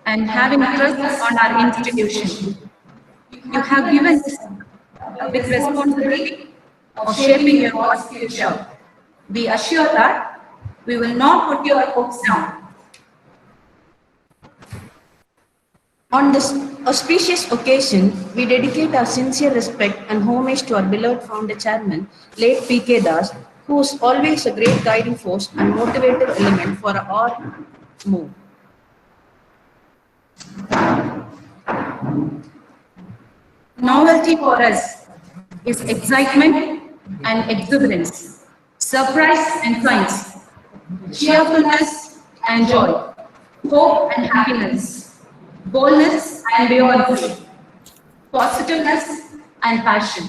and having trust on our institution. You have given us a big responsibility of shaping your boys' future. We assure that we will not put your hopes down. On this auspicious occasion, we dedicate our sincere respect and homage to our beloved founder chairman, late P.K. Das, who was always a great guiding force and motivative element for our move. Novelty for us is excitement and exuberance, surprise and science, cheerfulness and joy, hope and happiness, boldness and buoyancy, positiveness and passion.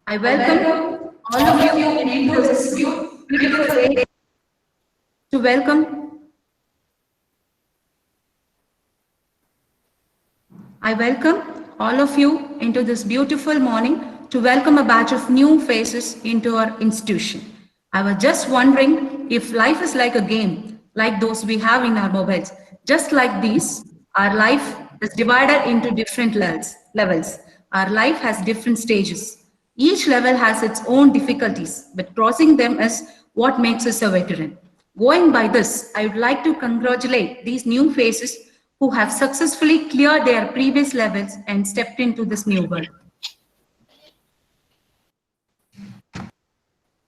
I welcome all of you into this beautiful day to welcome. I welcome all of you into this beautiful morning to welcome a batch of new faces into our institution. I was just wondering if life is like a game, like those we have in our mobiles. Just like these, our life is divided into different levels. Our life has different stages. Each level has its own difficulties, but crossing them is what makes us a veteran. Going by this, I would like to congratulate these new faces who have successfully cleared their previous levels and stepped into this new world.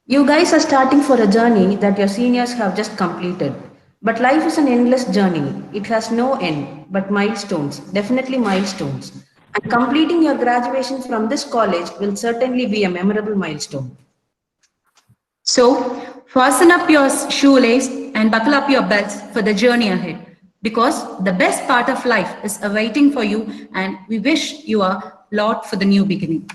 You guys are starting for a journey that your seniors have just completed. But life is an endless journey. It has no end, but milestones, definitely milestones. And completing your graduation from this college will certainly be a memorable milestone. So, fasten up your shoelace and buckle up your belts for the journey ahead. Because the best part of life is awaiting for you, and we wish you a lot for the new beginning.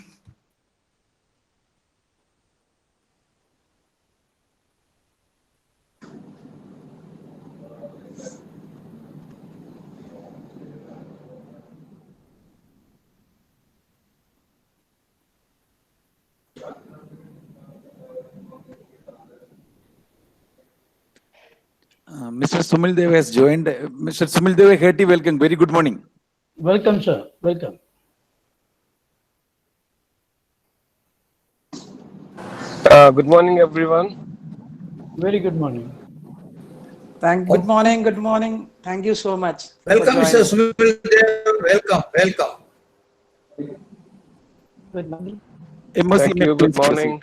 Mr. Sumil Dev has joined. Mr. Sumil Dev, hearty welcome. Very good morning. Welcome, sir. Welcome. Good morning, everyone. Very good morning. Good morning. Good morning. Thank you so much. Welcome, Mr. Sumil Dev. Welcome. Welcome. Good morning. Thank you. Good morning.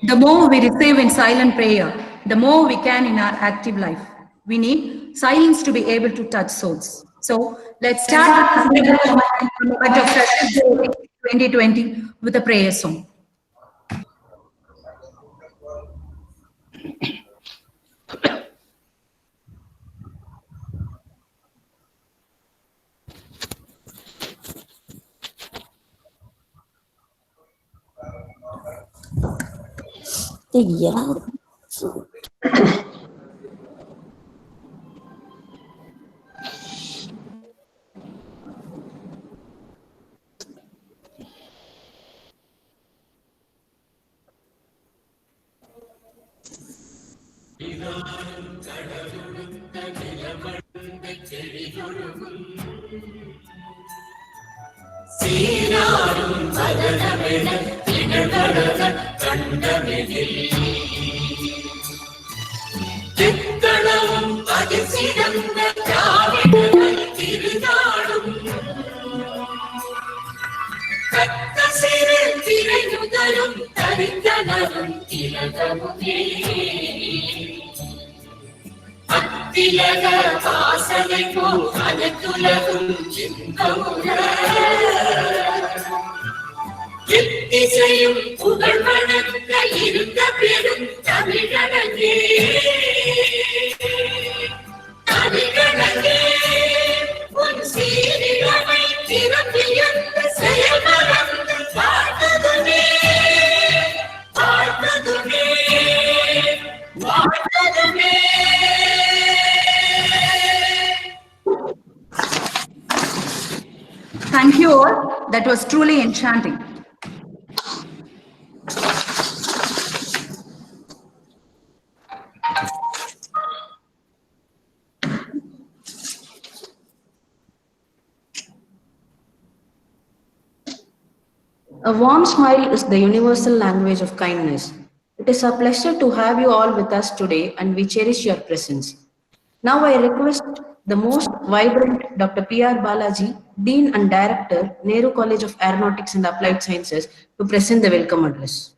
The more we receive in silent prayer, the more we can in our active life. We need silence to be able to touch souls. So let's start with the moment of Freshers Day 2020 with a prayer song. Yeah. Thank you all. That was truly enchanting. A warm smile is the universal language of kindness. It is a pleasure to have you all with us today and we cherish your presence. Now I request the most vibrant Dr. P.R. Balaji, Dean and Director, Nehru College of Aeronautics and Applied Sciences, to present the welcome address.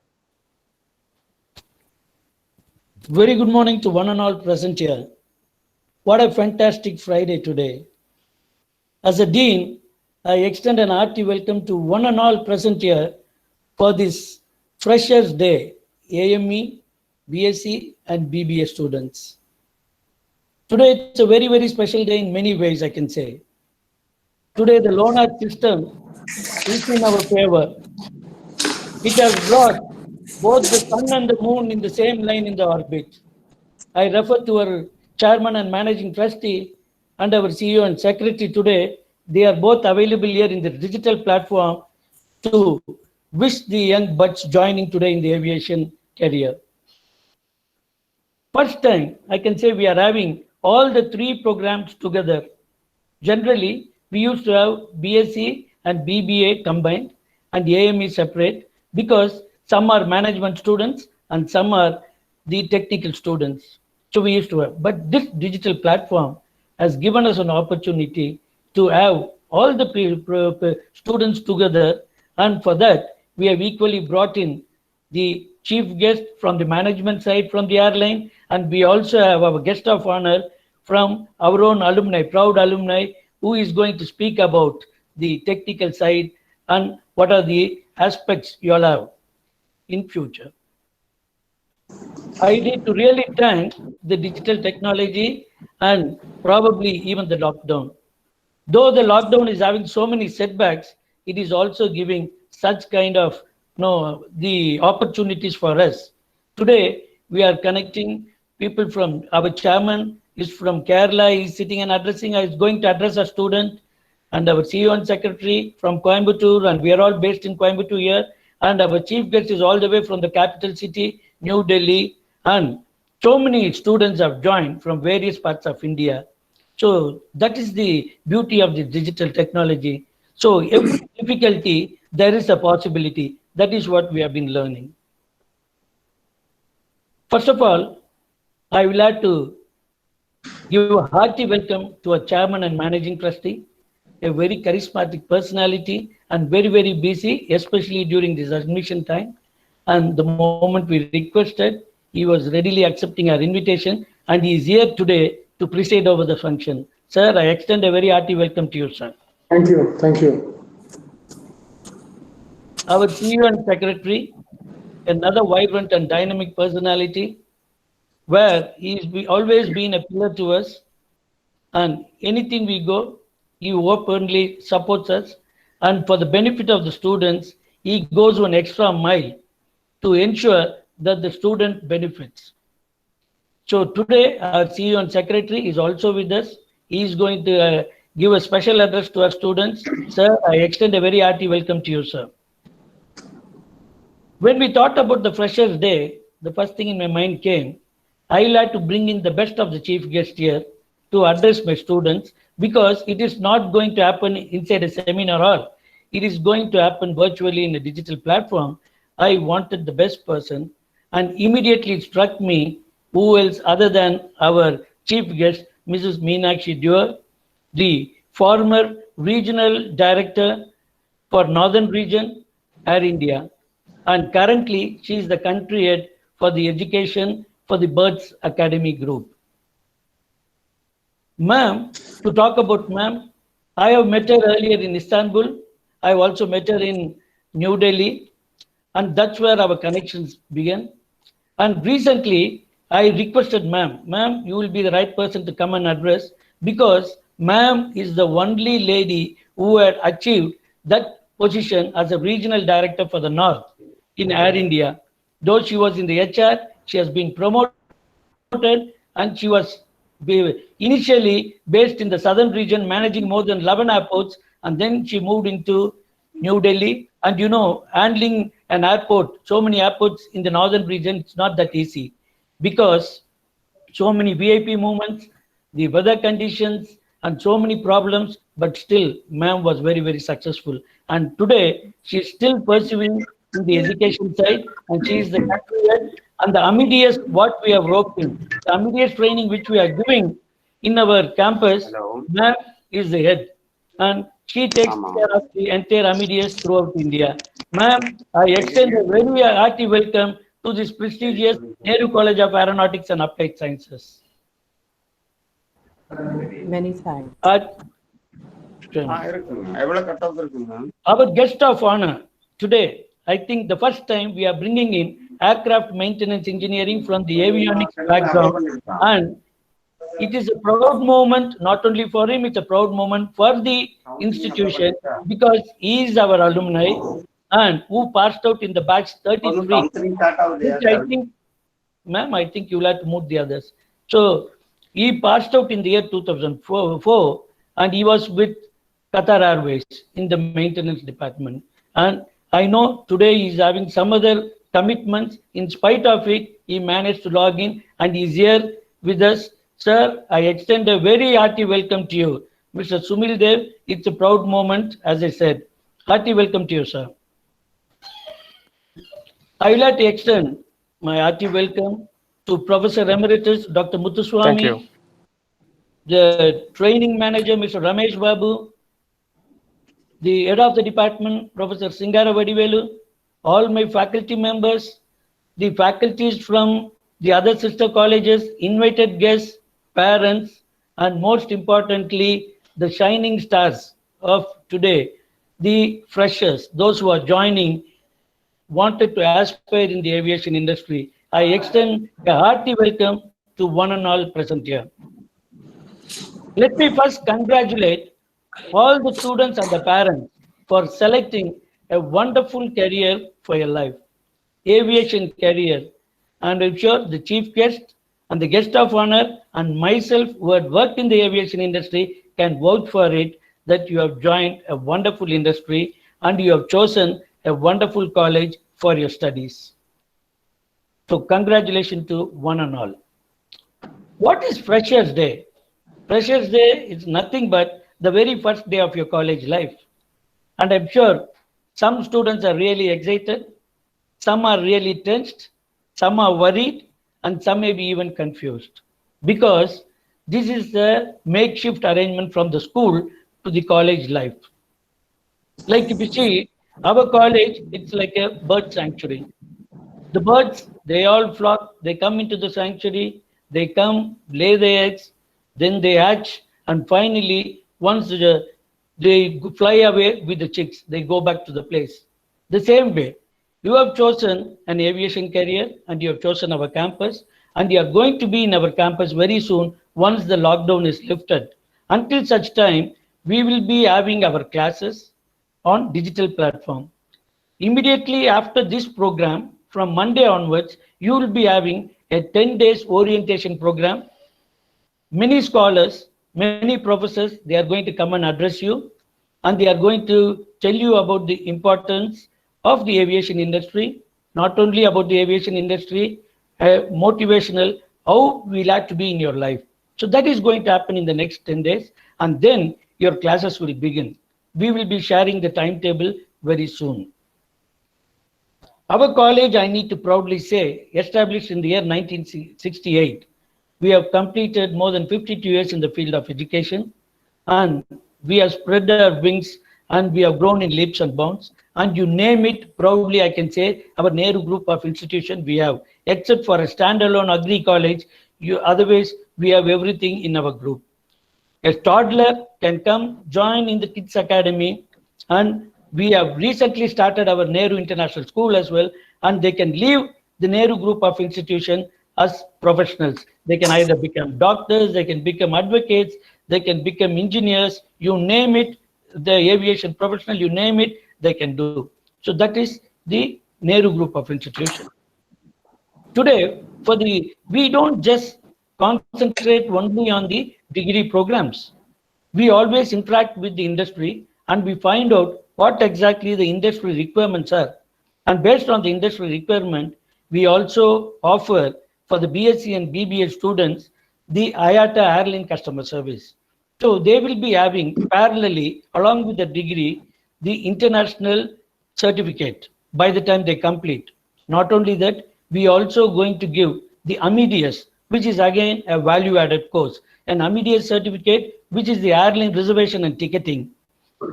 Very good morning to one and all present here. What a fantastic Friday today. As a Dean, I extend an hearty welcome to one and all present here for this Freshers' Day, AME, B.Sc and BBA students. Today it's a very, very special day in many ways, I can say. Today the loan art system is in our favor. It has brought both the sun and the moon in the same line in the orbit. I refer to our chairman and managing trustee and our CEO and secretary today. They are both available here in the digital platform to wish the young buds joining today in the aviation career. First time, I can say we are having all the three programs together. Generally, we used to have B.Sc and BBA combined and AME separate because some are management students and some are the technical students. So we used to have. But this digital platform has given us an opportunity to have all the students together. And for that, we have equally brought in the chief guest from the management side from the airline, and we also have our guest of honor from our own alumni, proud alumni, who is going to speak about the technical side and what are the aspects you all have in future. I need to really thank the digital technology and probably even the lockdown. Though the lockdown is having so many setbacks, it is also giving such kind of the opportunities for us. Today, we are connecting people from our chairman is from Kerala, is sitting and addressing, is going to address a student, and our CEO and secretary from Coimbatore, and we are all based in Coimbatore here, and our chief guest is all the way from the capital city, New Delhi, and so many students have joined from various parts of India. So that is the beauty of the digital technology. So every difficulty, there is a possibility. That is what we have been learning. First of all, I will have to give a hearty welcome to our chairman and managing trustee, a very charismatic personality and very, very busy, especially during this admission time. And the moment we requested, he was readily accepting our invitation, and he is here today to preside over the function. Sir, I extend a very hearty welcome to you, sir. Thank you. Thank you. Our CEO and secretary, another vibrant and dynamic personality, where he's always been a pillar to us, and anything we go, he openly supports us, and for the benefit of the students, he goes one extra mile to ensure that the student benefits. So today, our CEO and secretary is also with us. He is going to give a special address to our students. Sir, I extend a very hearty welcome to you, sir. When we thought about the Freshers' Day, the first thing in my mind came, I will have to bring in the best of the chief guest here to address my students, because it is not going to happen inside a seminar hall. It is going to happen virtually in a digital platform. I wanted the best person, and immediately it struck me, who else other than our chief guest, Mrs. Meenakshi Dewar, the former regional director for Northern Region, Air India. And currently, she is the country head for the education for the Birds Academy Group. Ma'am, to talk about ma'am, I have met her earlier in Istanbul. I have also met her in New Delhi, and that's where our connections began. And recently, I requested ma'am, you will be the right person to come and address, because ma'am is the only lady who had achieved that position as a regional director for the North in Air India. Though she was in the HR, she has been promoted, and she was initially based in the southern region, managing more than 11 airports, and then she moved into New Delhi. And you know, handling an airport, so many airports in the northern region, it's not that easy because so many VIP movements, the weather conditions, and so many problems. But still, ma'am was very, very successful. And today, she is still pursuing in the education side, and she is the country head. And the immediate what we have worked in, the immediate training which we are giving in our campus, ma'am is the head. And she takes care of the entire immediate throughout India. Ma'am, I extend a very hearty welcome to this prestigious Nehru College of Aeronautics and Applied Sciences. Many thanks. Our guest of honor today, I think the first time we are bringing in aircraft maintenance engineering from the avionics background, and it is a proud moment not only for him, it's a proud moment for the institution because he is our alumni and who passed out in the batch 33, which I think, ma'am, I think you'll have to move the others. So he passed out in the year 2004 and he was with Qatar Airways in the maintenance department. And I know today he's having some other commitments. In spite of it, he managed to log in and he's here with us. Sir, I extend a very hearty welcome to you. Mr. Sumil Dev, it's a proud moment, as I said. Hearty welcome to you, sir. I would like to extend my hearty welcome to Professor Emeritus Dr. Muthuswamy, Thank you. the training manager, Mr. Ramesh Babu, the head of the department, Professor Singara Vadivelu, all my faculty members, the faculties from the other sister colleges, invited guests, parents, and most importantly, the shining stars of today, the freshers, those who are joining, wanted to aspire in the aviation industry. I extend a hearty welcome to one and all present here. Let me first congratulate all the students and the parents for selecting a wonderful career for your life, aviation career. And I'm sure the chief guest and the guest of honor and myself who had worked in the aviation industry can vouch for it that you have joined a wonderful industry and you have chosen a wonderful college for your studies. So congratulations to one and all. What is Freshers Day? Freshers Day is nothing but the very first day of your college life. And I'm sure some students are really excited, some are really tensed, some are worried, and some may be even confused. Because this is the makeshift arrangement from the school to the college life. Like if you see, our college, it's like a bird sanctuary. The birds, they all flock, they come into the sanctuary, they come, lay their eggs, then they hatch, and finally, once they fly away with the chicks, they go back to the place. The same way, you have chosen an aviation career and you have chosen our campus, and you are going to be in our campus very soon once the lockdown is lifted. Until such time, we will be having our classes on digital platform. Immediately after this program, from Monday onwards, you will be having a 10 days orientation program. Many scholars, many professors, they are going to come and address you, and they are going to tell you about the importance of the aviation industry, not only about the aviation industry, motivational, how we like to be in your life. So that is going to happen in the next 10 days, and then your classes will begin. We will be sharing the timetable very soon. Our college, I need to proudly say, established in the year 1968. We have completed more than 52 years in the field of education, and we have spread our wings and we have grown in leaps and bounds. And you name it, proudly I can say, our Nehru group of institutions we have, except for a standalone agri college, otherwise we have everything in our group. A toddler can come join in the Kids Academy, and we have recently started our Nehru International School as well, and they can leave the Nehru group of institution as professionals. They can either become doctors, they can become advocates, they can become engineers, you name it, the aviation professional, you name it, they can do. So that is the Nehru group of institution. Today, we don't just concentrate only on the degree programs. We always interact with the industry and we find out what exactly the industry requirements are. And based on the industry requirement, we also offer for the B.Sc and BBA students the IATA Airline customer service. So they will be having parallelly, along with the degree, the international certificate by the time they complete. Not only that, we also going to give the Amadeus, which is again a value-added course, an Amadeus certificate, which is the airline reservation and ticketing,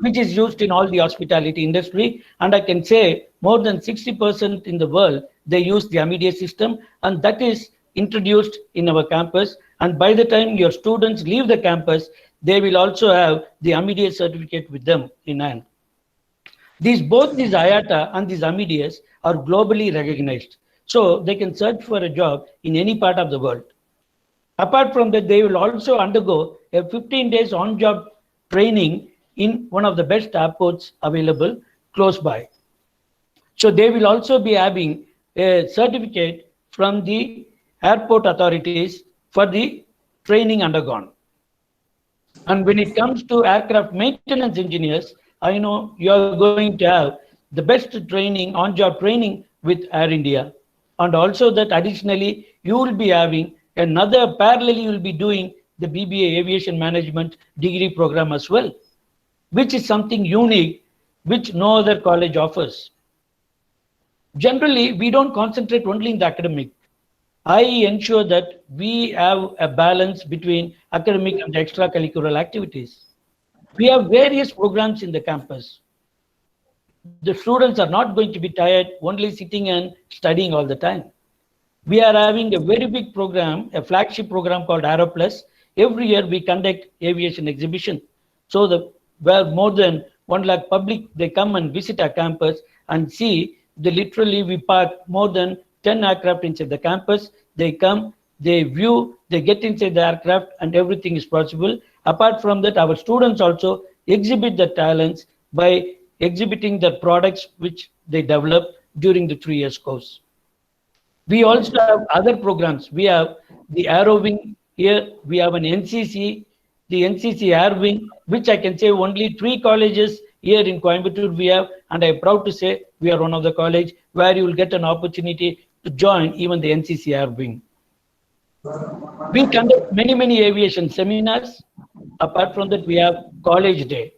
which is used in all the hospitality industry. And I can say more than 60% in the world, they use the Amadeus system, and that is introduced in our campus. And by the time your students leave the campus, they will also have the Amadeus certificate with them in hand. Both these IATA and these Amadeus are globally recognized. So they can search for a job in any part of the world. Apart from that, they will also undergo a 15 days on-job training in one of the best airports available close by. So they will also be having a certificate from the airport authorities for the training undergone. And when it comes to aircraft maintenance engineers, I know you are going to have the best training, on-job training with Air India. And also that additionally, you will be having another parallelly, you will be doing the BBA Aviation Management degree program as well, which is something unique, which no other college offers. Generally, we don't concentrate only in the academic. I ensure that we have a balance between academic and extracurricular activities. We have various programs in the campus. The students are not going to be tired only sitting and studying all the time. We are having a very big program, a flagship program called Aero Plus. Every year we conduct aviation exhibition. So where more than 1 lakh public, they come and visit our campus and see, literally we park more than 10 aircraft inside the campus. They come, they view, they get inside the aircraft, and everything is possible. Apart from that, our students also exhibit their talents by exhibiting the products which they develop during the 3 years course. We also have other programs. We have the Aero Wing here. We have an NCC, the NCC Air Wing, which I can say only 3 colleges here in Coimbatore we have, and I'm proud to say we are one of the college where you will get an opportunity to join even the NCC Air Wing. We conduct many aviation seminars. Apart from that, we have College Day,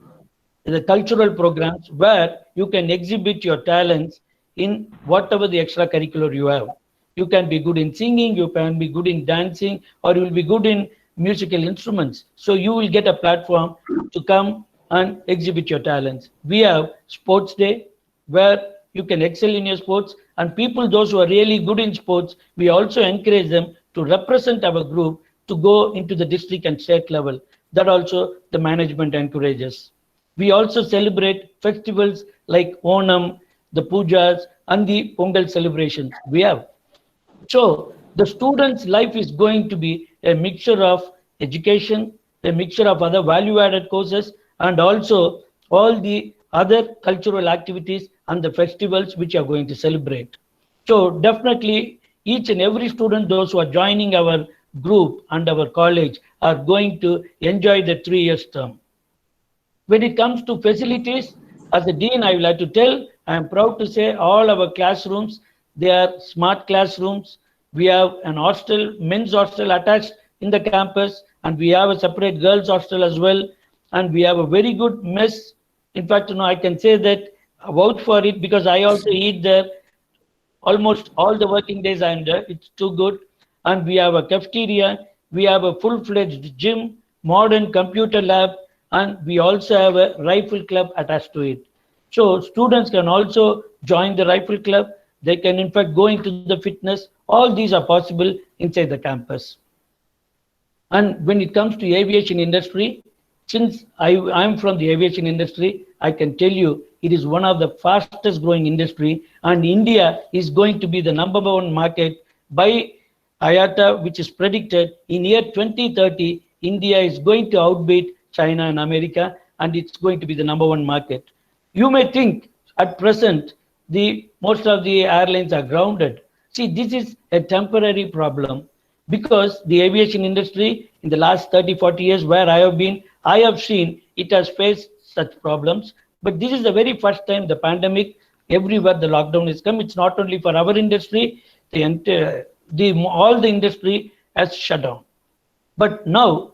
the cultural programs where you can exhibit your talents in whatever the extracurricular you have. You can be good in singing, you can be good in dancing, or you will be good in musical instruments. So you will get a platform to come and exhibit your talents. We have Sports Day where you can excel in your sports, and people, those who are really good in sports, we also encourage them to represent our group to go into the district and state level. That also the management encourages. We also celebrate festivals like Onam, the Pujas, and the Pongal celebrations we have. So the student's life is going to be a mixture of education, a mixture of other value-added courses, and also all the other cultural activities and the festivals which are going to celebrate. So definitely each and every student, those who are joining our group and our college, are going to enjoy the 3 years term. When it comes to facilities, as a dean, I would like to tell, I am proud to say all our classrooms, they are smart classrooms. We have an hostel, men's hostel attached in the campus, and we have a separate girls hostel as well. And we have a very good mess. In fact, I can say that I vouch for it because I also eat there almost all the working days I am there. It's too good. And we have a cafeteria. We have a full-fledged gym, modern computer lab, and we also have a rifle club attached to it. So students can also join the rifle club. They can in fact go into the fitness. All these are possible inside the campus. And when it comes to aviation industry, since I'm from the aviation industry, I can tell you it is one of the fastest growing industry, and India is going to be the #1 market by IATA, which is predicted in year 2030, India is going to outbeat China and America, and it's going to be the #1 market. You may think at present, most of the airlines are grounded. See, this is a temporary problem. because the aviation industry in the last 30-40 years where I have been, I have seen it has faced such problems. But this is the very first time the pandemic, everywhere the lockdown is come. It's not only for our industry, all the industry has shut down. But now,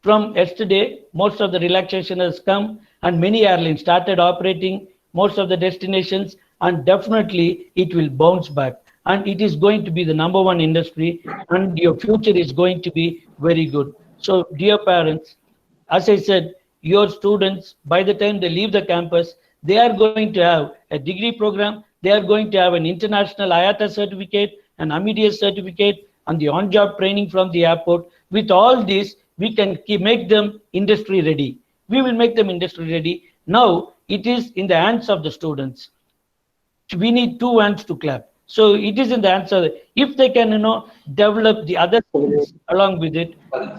from yesterday, most of the relaxation has come and many airlines started operating most of the destinations, and definitely it will bounce back. And it is going to be the number one industry, and your future is going to be very good. So, dear parents, as I said, your students, by the time they leave the campus, they are going to have a degree program, they are going to have an international IATA certificate, an Amadeus certificate, and the on-job training from the airport. With all this, we can make them industry ready. We will make them industry ready. Now, it is in the hands of the students. We need two hands to clap. So it is in the answer. If they can, develop the other skills along with it,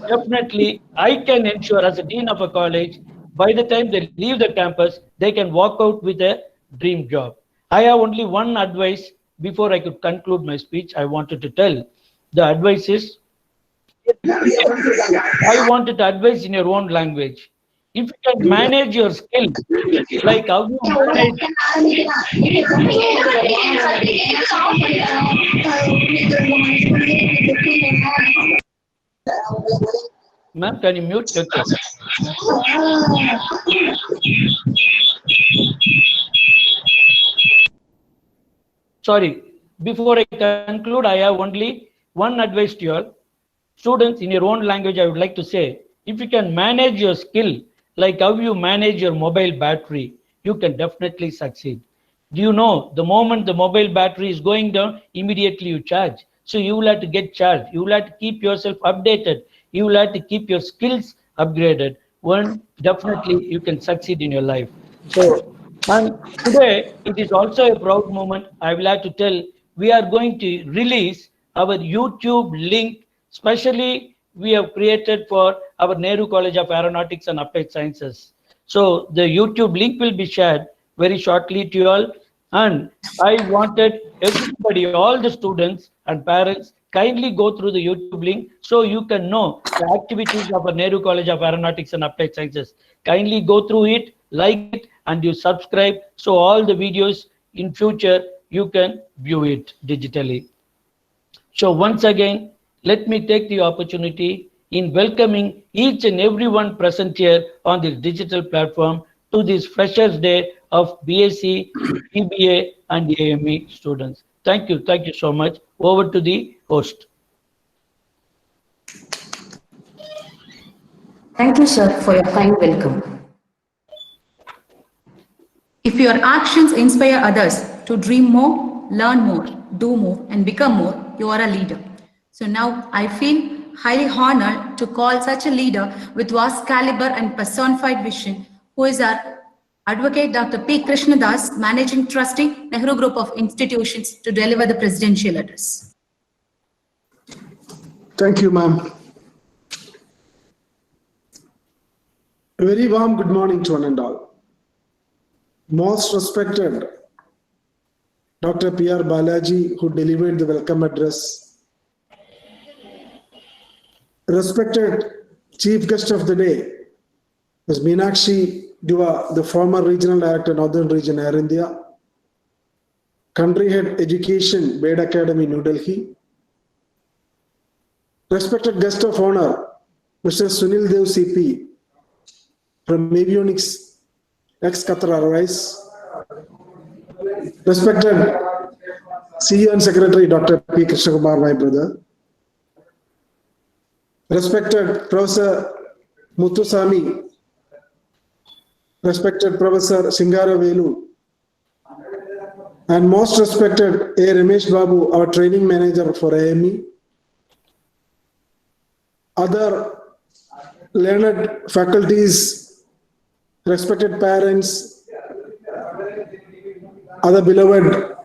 definitely I can ensure as a dean of a college, by the time they leave the campus, they can walk out with a dream job. I have only one advice before I could conclude my speech. I wanted to tell. The advice is, I wanted to advise in your own language. If you can manage your skill, like how you manage. Ma'am, can you mute? Okay. Sorry. Before I conclude, I have only one advice to you all. Students, in your own language, I would like to say, if you can manage your skill, like how you manage your mobile battery, you can definitely succeed. Do you know the moment the mobile battery is going down, immediately you charge. So you will have to get charged. You will have to keep yourself updated. You will have to keep your skills upgraded. One, definitely you can succeed in your life. So, and today it is also a proud moment. I will have to tell, we are going to release our YouTube link. Specially, we have created for our Nehru College of Aeronautics and Applied Sciences. So the YouTube link will be shared very shortly to you all. And I wanted everybody, all the students and parents, kindly go through the YouTube link so you can know the activities of our Nehru College of Aeronautics and Applied Sciences. Kindly go through it, like it, and you subscribe. So all the videos in future, you can view it digitally. So once again, let me take the opportunity in welcoming each and everyone present here on this digital platform to this Freshers Day of B.Sc, BBA and AME students. Thank you so much. Over to the host. Thank you, sir, for your kind welcome. If your actions inspire others to dream more, learn more, do more, and become more, you are a leader. So now I feel highly honored to call such a leader with vast caliber and personified vision, who is our Advocate Dr. P. Krishnadas, Managing Trustee, Nehru Group of Institutions, to deliver the presidential address. Thank you, ma'am. A very warm good morning to one and all. Most respected Dr. P.R. Balaji, who delivered the welcome address. Respected Chief Guest of the Day, Ms. Meenakshi Dua, the former Regional Director, Northern Region, Air India. Country Head Education, Bed Academy, New Delhi. Respected Guest of Honor, Mr. Sunil Dev CP, from Avionics, ex-Qatar Airways. Respected CEO and Secretary, Dr. P. Krishnakumar, my brother. Respected Professor Muthusamy. Respected Professor Singara Velu. And most respected A. Ramesh Babu, our training manager for AME. Other learned faculties, respected parents, other beloved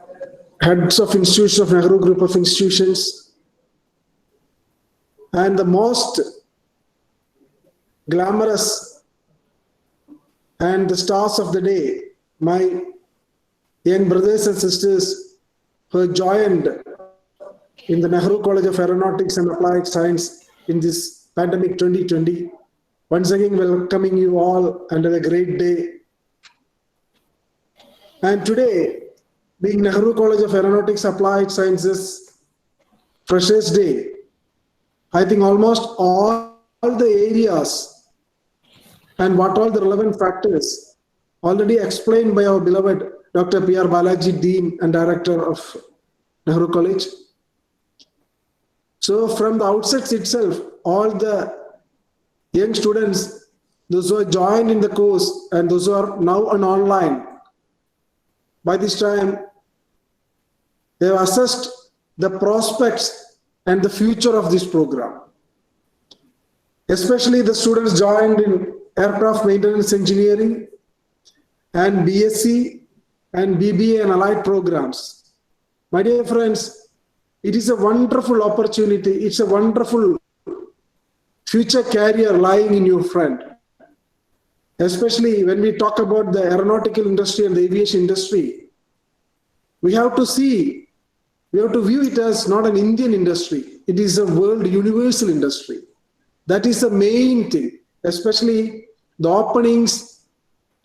heads of institutions of Nehru Group of Institutions, and the most glamorous and the stars of the day, my young brothers and sisters who have joined in the Nehru College of Aeronautics and Applied Science in this pandemic 2020. Once again, welcoming you all and have a great day. And today, being Nehru College of Aeronautics Applied Sciences Freshers Day, I think almost all the areas and what all the relevant factors already explained by our beloved Dr. P.R. Balaji, Dean and Director of Nehru College. So from the outset itself, all the young students, those who are joined in the course and those who are now on online, by this time, they have assessed the prospects and the future of this program. Especially the students joined in aircraft maintenance engineering and B.Sc and BBA and allied programs. My dear friends, it is a wonderful opportunity. It's a wonderful future career lying in your front. Especially when we talk about the aeronautical industry and the aviation industry, we have to view it as not an Indian industry. It is a world universal industry. That is the main thing, especially the openings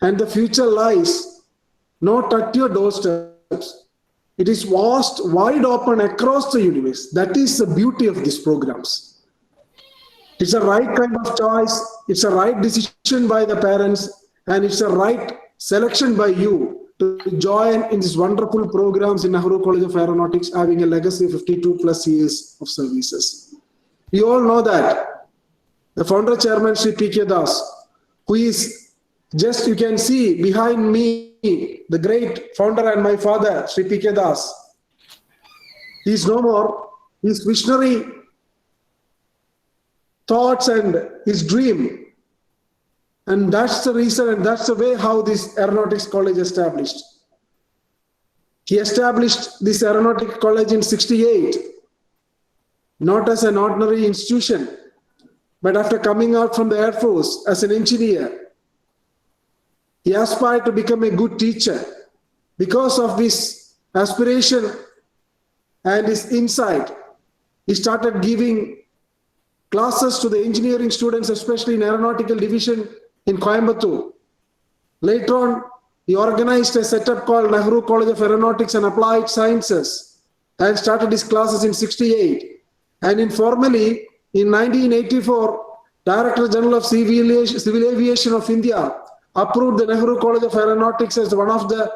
and the future lies not at your doorsteps. It is vast, wide open across the universe. That is the beauty of these programs. It's a right kind of choice. It's a right decision by the parents, and it's a right selection by you to join in these wonderful programs in Nehru College of Aeronautics, having a legacy of 52 plus years of services. You all know that the founder chairman, Sri P.K. Das, who is just, you can see behind me, the great founder and my father, Sri P.K. Das. He is no more. His visionary thoughts and his dream. And that's the reason and that's the way how this aeronautics college established. He established this aeronautics college in '68, not as an ordinary institution, but after coming out from the Air Force as an engineer. He aspired to become a good teacher. Because of this aspiration and his insight, he started giving classes to the engineering students, especially in aeronautical division in Coimbatore. Later on, he organized a setup called Nehru College of Aeronautics and Applied Sciences and started his classes in '68. And informally, in 1984, Director General of Civil Aviation of India approved the Nehru College of Aeronautics as one of the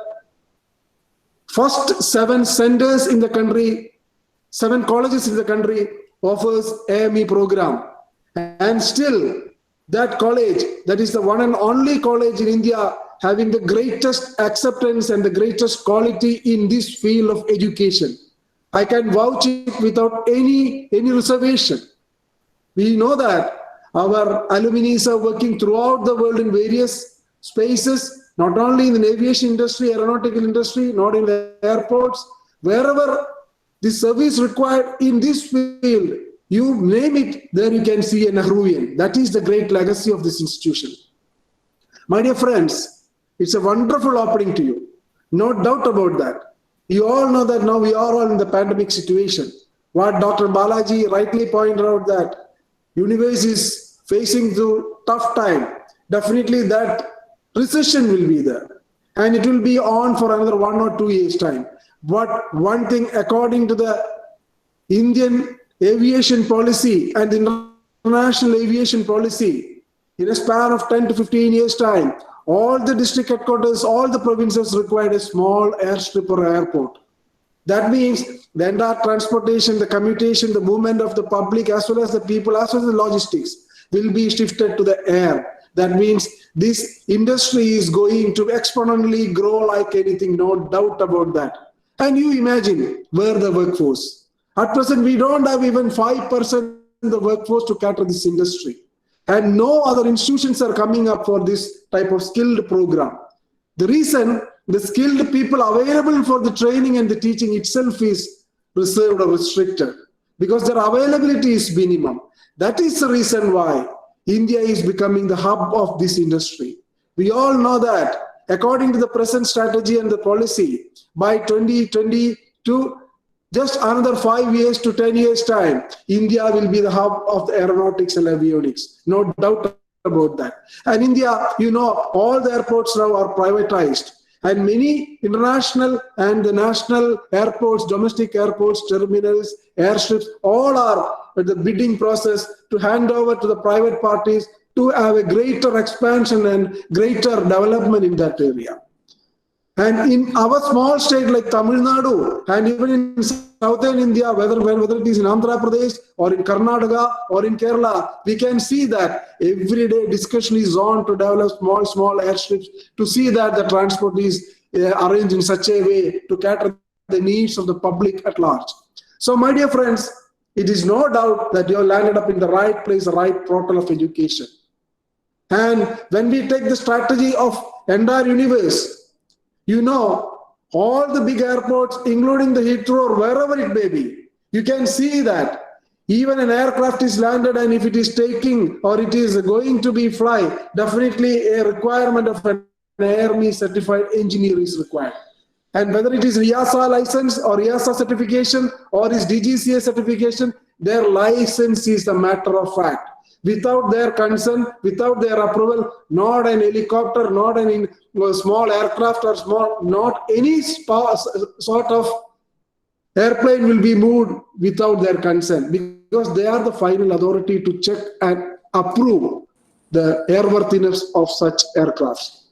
first 7 centers in the country, 7 colleges in the country offers AME program. And still, that college, that is the one and only college in India having the greatest acceptance and the greatest quality in this field of education. I can vouch it without any reservation. We know that our alumni are working throughout the world in various spaces, not only in the aviation industry, aeronautical industry, not in the airports, wherever the service required in this field, you name it, there you can see a Nehruvian. That is the great legacy of this institution. My dear friends, it's a wonderful opening to you. No doubt about that. You all know that now we are all in the pandemic situation. What Dr. Balaji rightly pointed out that universe is facing through tough time. Definitely that recession will be there. And it will be on for another 1 or 2 years time. But one thing, according to the Indian aviation policy and international aviation policy, in a span of 10 to 15 years time, all the district headquarters, all the provinces required a small airstrip or airport. That means the entire transportation, the commutation, the movement of the public, as well as the people, as well as the logistics, will be shifted to the air. That means this industry is going to exponentially grow like anything, no doubt about that. And you imagine where the workforce. At present, we don't have even 5% of the workforce to cater this industry. And no other institutions are coming up for this type of skilled program. The reason the skilled people available for the training and the teaching itself is reserved or restricted because their availability is minimum. That is the reason why India is becoming the hub of this industry. We all know that according to the present strategy and the policy, by 2022, just another 5 years to 10 years time, India will be the hub of the aeronautics and avionics. No doubt about that. And India, all the airports now are privatized. And many international and the national airports, domestic airports, terminals, airstrips, all are at the bidding process to hand over to the private parties to have a greater expansion and greater development in that area. And in our small state like Tamil Nadu, and even in southern India, whether it is in Andhra Pradesh or in Karnataka or in Kerala, we can see that every day discussion is on to develop small airstrips to see that the transport is arranged in such a way to cater the needs of the public at large. So, my dear friends, it is no doubt that you have landed up in the right place, the right portal of education. And when we take the strategy of entire universe, all the big airports, including the Heathrow or wherever it may be, you can see that even an aircraft is landed, and if it is taking or it is going to be fly, definitely a requirement of an AirMe certified engineer is required. And whether it is EASA license or EASA certification or is DGCA certification, their license is a matter of fact. Without their consent, without their approval, not an helicopter, not any small aircraft or not any sort of airplane will be moved without their consent, because they are the final authority to check and approve the airworthiness of such aircrafts.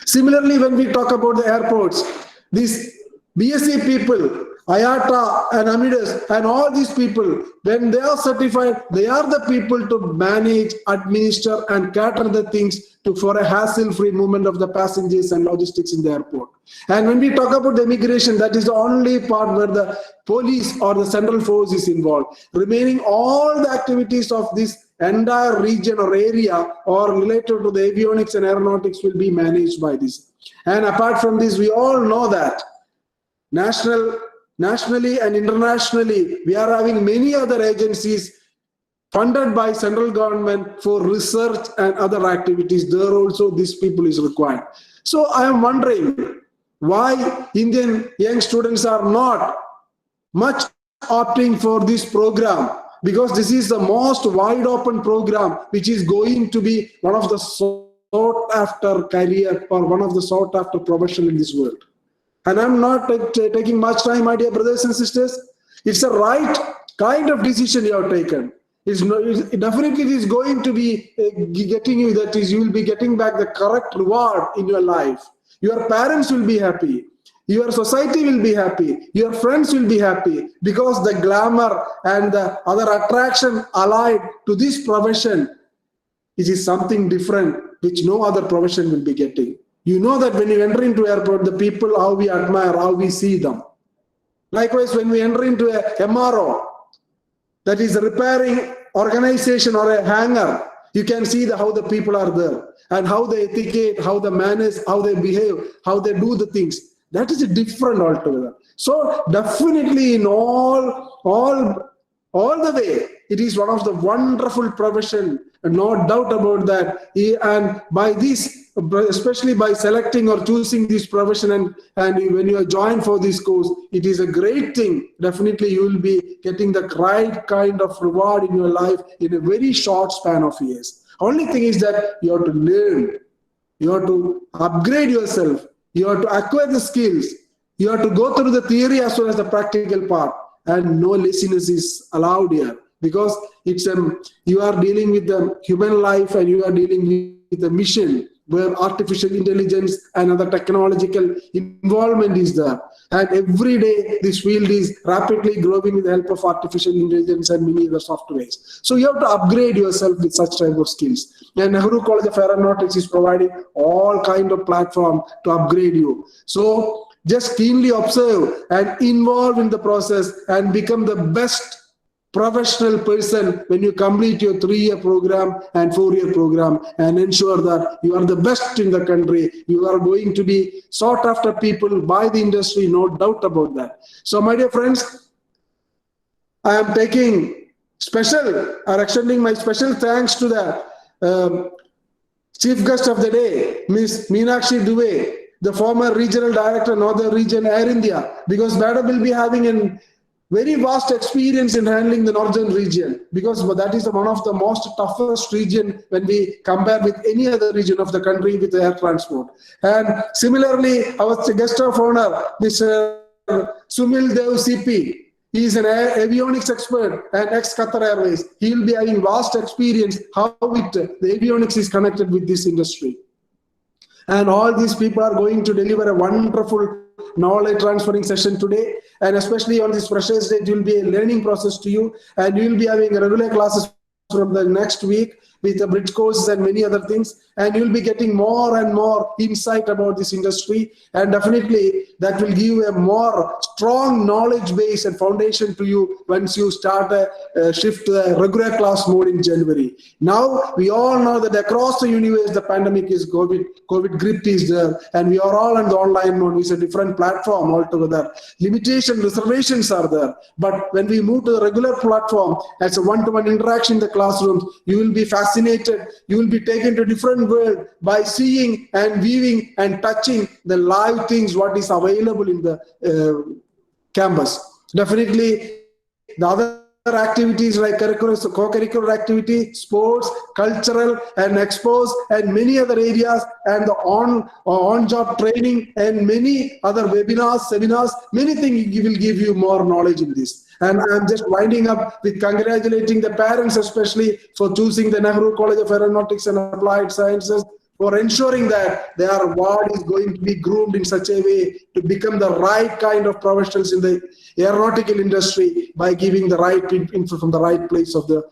Similarly, when we talk about the airports, these B.Sc people, IATA and Amidas and all these people, when they are certified, they are the people to manage, administer and cater the things for a hassle-free movement of the passengers and logistics in the airport. And when we talk about the immigration, that is the only part where the police or the central force is involved. Remaining all the activities of this entire region or area or related to the avionics and aeronautics will be managed by this. And apart from this, we all know that nationally and internationally, we are having many other agencies funded by central government for research and other activities. There also these people is required. So I am wondering why Indian young students are not much opting for this program, because this is the most wide open program which is going to be one of the sought after career or one of the sought after profession in this world. And I'm not taking much time, my dear brothers and sisters. It's a right kind of decision you have taken. It definitely is going to be getting you, that is, you will be getting back the correct reward in your life. Your parents will be happy. Your society will be happy. Your friends will be happy, because the glamour and the other attraction allied to this profession, it is something different which no other profession will be getting. You know that when you enter into airport, the people, how we admire, how we see them. Likewise, when we enter into a MRO, that is a repairing organization or a hangar, you can see how the people are there and how they etiquette, how the manners, how they behave, how they do the things. That is different altogether. So definitely in all the way, it is one of the wonderful profession, no doubt about that. And by this, especially by selecting or choosing this profession, and when you are joined for this course, it is a great thing. Definitely you will be getting the right kind of reward in your life in a very short span of years. Only thing is that you have to learn, you have to upgrade yourself, you have to acquire the skills, you have to go through the theory as well as the practical part, and no laziness is allowed here, because it's you are dealing with the human life and you are dealing with the mission where artificial intelligence and other technological involvement is there. And every day this field is rapidly growing with the help of artificial intelligence and many other softwares. So you have to upgrade yourself with such type of skills. And Nehru College of Aeronautics is providing all kind of platform to upgrade you. So just keenly observe and involve in the process and become the best professional person when you complete your 3-year program and 4-year program, and ensure that you are the best in the country. You are going to be sought after people by the industry, no doubt about that. So my dear friends, I am extending my special thanks to the chief guest of the day, Ms. Meenakshi Dubey, the former regional director, Northern Region Air India, because Madam will be having very vast experience in handling the northern region, because that is one of the most toughest region when we compare with any other region of the country with air transport. And similarly, our guest of honor, Mr. Sumil Dev CP, he is an avionics expert and ex-Qatar Airways. He will be having vast experience how the avionics is connected with this industry. And all these people are going to deliver a wonderful knowledge transferring session today. And especially on this Freshers Day, it will be a learning process to you. And you will be having regular classes from the next week with the bridge courses and many other things. And you'll be getting more and more insight about this industry. And definitely that will give you a more strong knowledge base and foundation to you once you start a shift to the regular class mode in January. Now, we all know that across the universe, the pandemic is COVID grip is there, and we are all on the online mode. It's a different platform altogether. Limitation, reservations are there. But when we move to the regular platform, as a one-to-one interaction in the classrooms, you will be fascinated. You will be taken to a different world by seeing and viewing and touching the live things, what is available in the campus. Definitely, the other activities like co-curricular activity, sports, cultural and expos, and many other areas, and the on-job training and many other webinars, seminars, many things will give you more knowledge in this. And I'm just winding up with congratulating the parents, especially for choosing the Nehru College of Aeronautics and Applied Sciences, for ensuring that their ward is going to be groomed in such a way to become the right kind of professionals in the aeronautical industry by giving the right info from the right place of the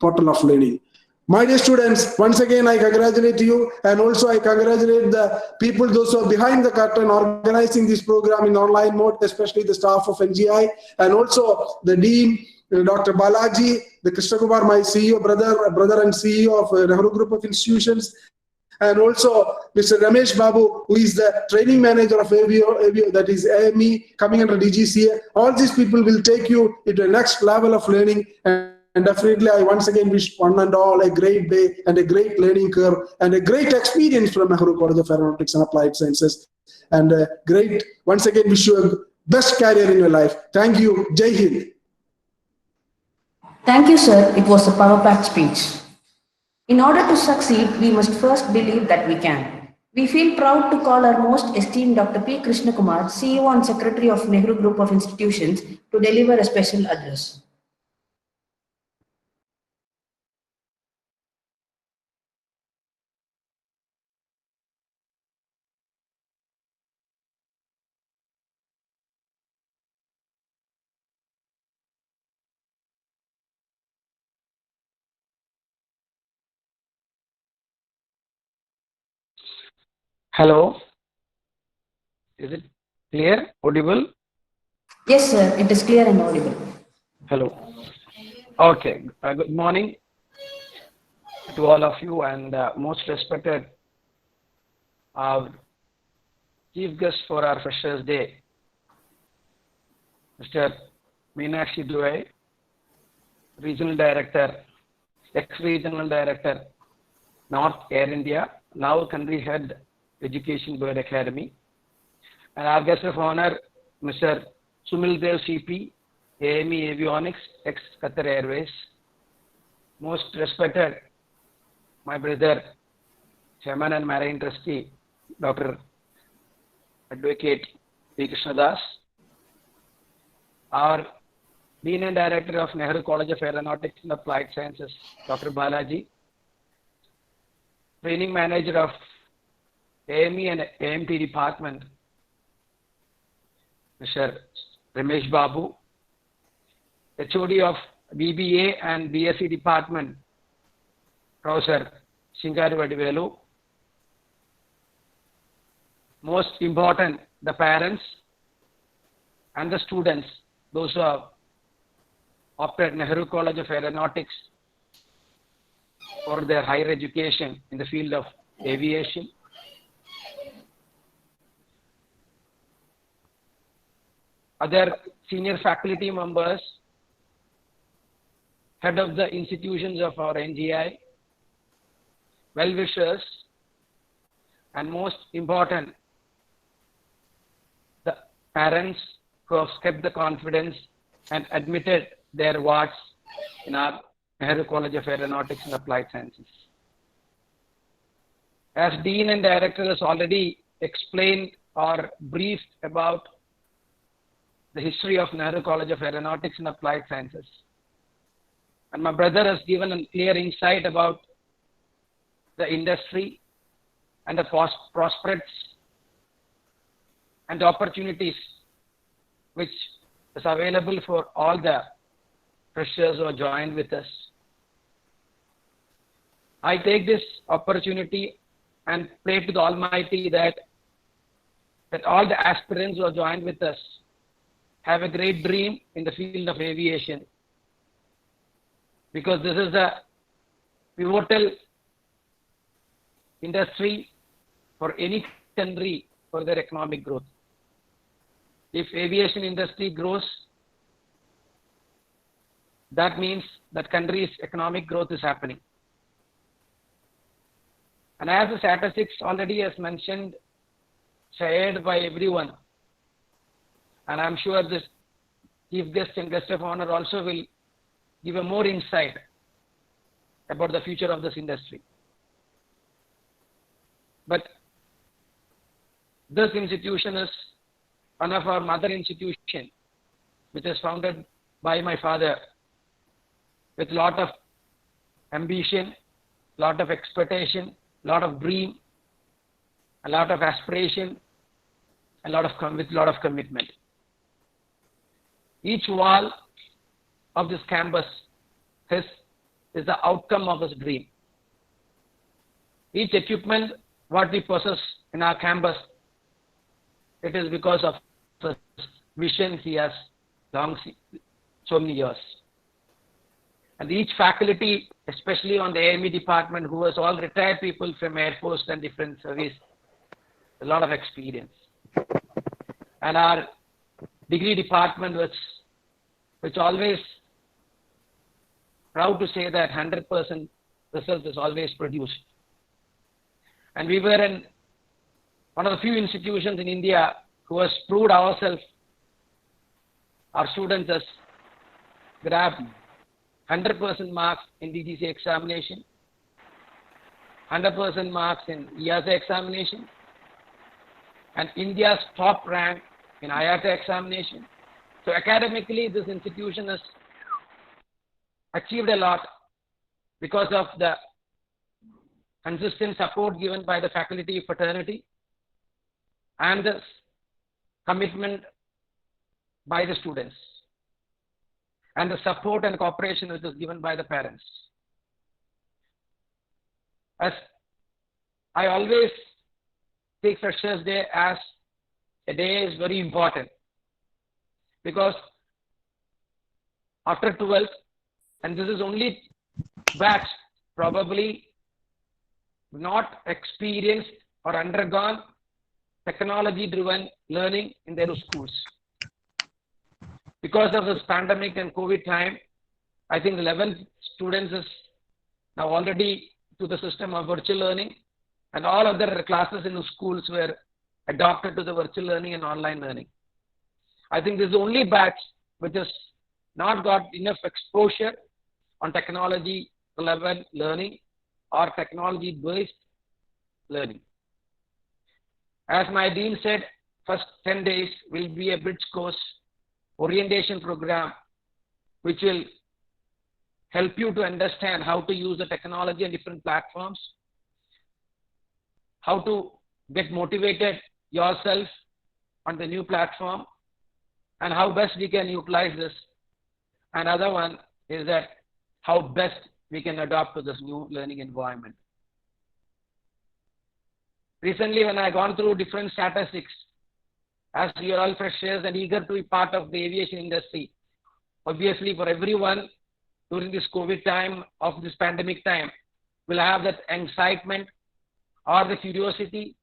portal of learning. My dear students, once again, I congratulate you, and also I congratulate the people, those who are behind the curtain organizing this program in online mode, especially the staff of NGI, and also the Dean, Dr. Balaji, the Krishna Kumar, my CEO, brother and CEO of Nehru Group of Institutions, and also Mr. Ramesh Babu, who is the training manager of Avio, that is AME, coming under DGCA. All these people will take you into the next level of learning. And definitely, I once again wish one and all a great day and a great learning curve and a great experience from Nehru College of Aeronautics and Applied Sciences. And once again, wish you a best career in your life. Thank you. Jai Hind. Thank you, sir. It was a power-packed speech. In order to succeed, we must first believe that we can. We feel proud to call our most esteemed Dr. P. Krishna Kumar, CEO and Secretary of Nehru Group of Institutions, to deliver a special address. Hello. Is it clear, audible? Yes, sir. It is clear and audible. Hello. Okay. Good morning to all of you, and most respected chief guest for our Freshers Day, Mr. Meenakshi Dubey, Regional Director, ex-Regional Director, North Air India, now Country Head, Education Bird Academy, and our guest of honor, Mr. Sumil Dev CP, AME Avionics, ex-Qatar Airways. Most respected, my brother, Chairman and Marine Trustee, Dr. Advocate P. Krishnadas, our Dean and Director of Nehru College of Aeronautics and Applied Sciences, Dr. Balaji, Training Manager of AME and AMT Department, Mr. Ramesh Babu, HOD of BBA and B.Sc Department, Professor Shingaru Vadivelu. Most important, the parents and the students, those who have opted Nehru College of Aeronautics for their higher education in the field of aviation. Other senior faculty members, head of the institutions of our NGI, well-wishers, and most important, the parents who have kept the confidence and admitted their wards in our Nehru College of Aeronautics and Applied Sciences. As Dean and Director has already explained or briefed about the history of Nehru College of Aeronautics and Applied Sciences, and my brother has given a clear insight about the industry and the prospects and the opportunities which is available for all the freshers who are joined with us. I take this opportunity and pray to the Almighty that all the aspirants who are joined with us have a great dream in the field of aviation, because this is a pivotal industry for any country for their economic growth. If aviation industry grows, that means that country's economic growth is happening. And as the statistics already as mentioned, shared by everyone, and I'm sure this chief guest and guest of honor also will give a more insight about the future of this industry. But this institution is one of our mother institution, which is founded by my father with a lot of ambition, lot of expectation, lot of dream, a lot of aspiration, with a lot of commitment. Each wall of this campus is the outcome of his dream. Each equipment what we possess in our campus, it is because of the vision he has long so many years. And each faculty, especially on the AME department, who was all retired people from Air Force and different service, a lot of experience. And our degree department, which always proud to say that 100% result is always produced. And we were in one of the few institutions in India who has proved ourselves, our students has grabbed 100% marks in DGC examination, 100% marks in EASA examination, and India's top rank in IATA examination. So academically, this institution has achieved a lot because of the consistent support given by the faculty fraternity and the commitment by the students and the support and cooperation which is given by the parents. As I always take Freshers' Day as a day is very important, because after 12th, and this is only batch probably not experienced or undergone technology-driven learning in their schools. Because of this pandemic and COVID time, I think 11 students is now already to the system of virtual learning, and all other classes in the schools were adopted to the virtual learning and online learning. I think this is the only batch which has not got enough exposure on technology-relevant learning or technology-based learning. As my dean said, first 10 days will be a bridge course orientation program, which will help you to understand how to use the technology on different platforms, how to get motivated yourself on the new platform, and how best we can utilize this. Another one is that how best we can adapt to this new learning environment. Recently, when I gone through different statistics, as you are all freshers and eager to be part of the aviation industry, obviously for everyone during this COVID time, of this pandemic time, will have that excitement or the curiosity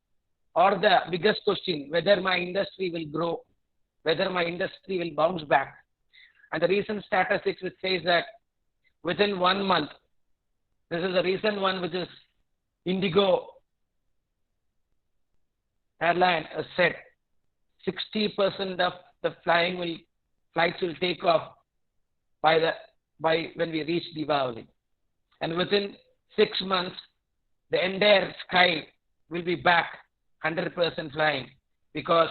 or the biggest question, whether my industry will grow, whether my industry will bounce back. And the recent statistics which says that within 1 month, this is a recent one which is Indigo Airline has said 60% of the flying will flights will take off by when we reach Diwali. And within 6 months, the entire sky will be back 100% flying, because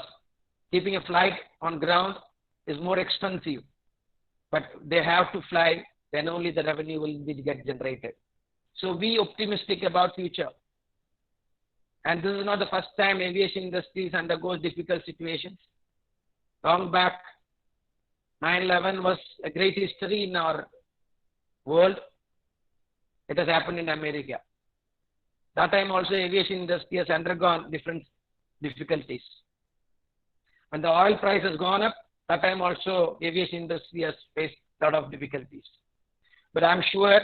keeping a flight on ground is more expensive, but they have to fly, then only the revenue will get generated. So be optimistic about future. And this is not the first time aviation industries undergoes difficult situations. Long back, 9/11 was a great history in our world. It has happened in America. That time also aviation industry has undergone different difficulties. When the oil price has gone up, that time also aviation industry has faced a lot of difficulties. But I'm sure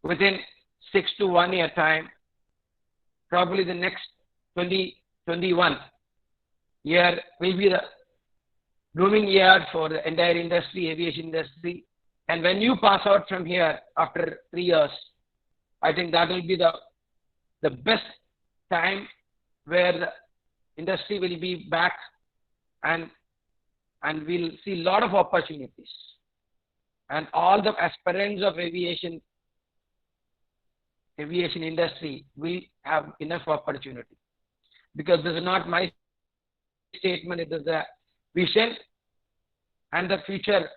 within 6 to 1 year time, probably the next 2021 year will be the blooming year for the entire industry, aviation industry. And when you pass out from here after 3 years, I think that will be the best time where the industry will be back, and we'll see a lot of opportunities. And all the aspirants of aviation industry will have enough opportunity. Because this is not my statement, it is the vision and the future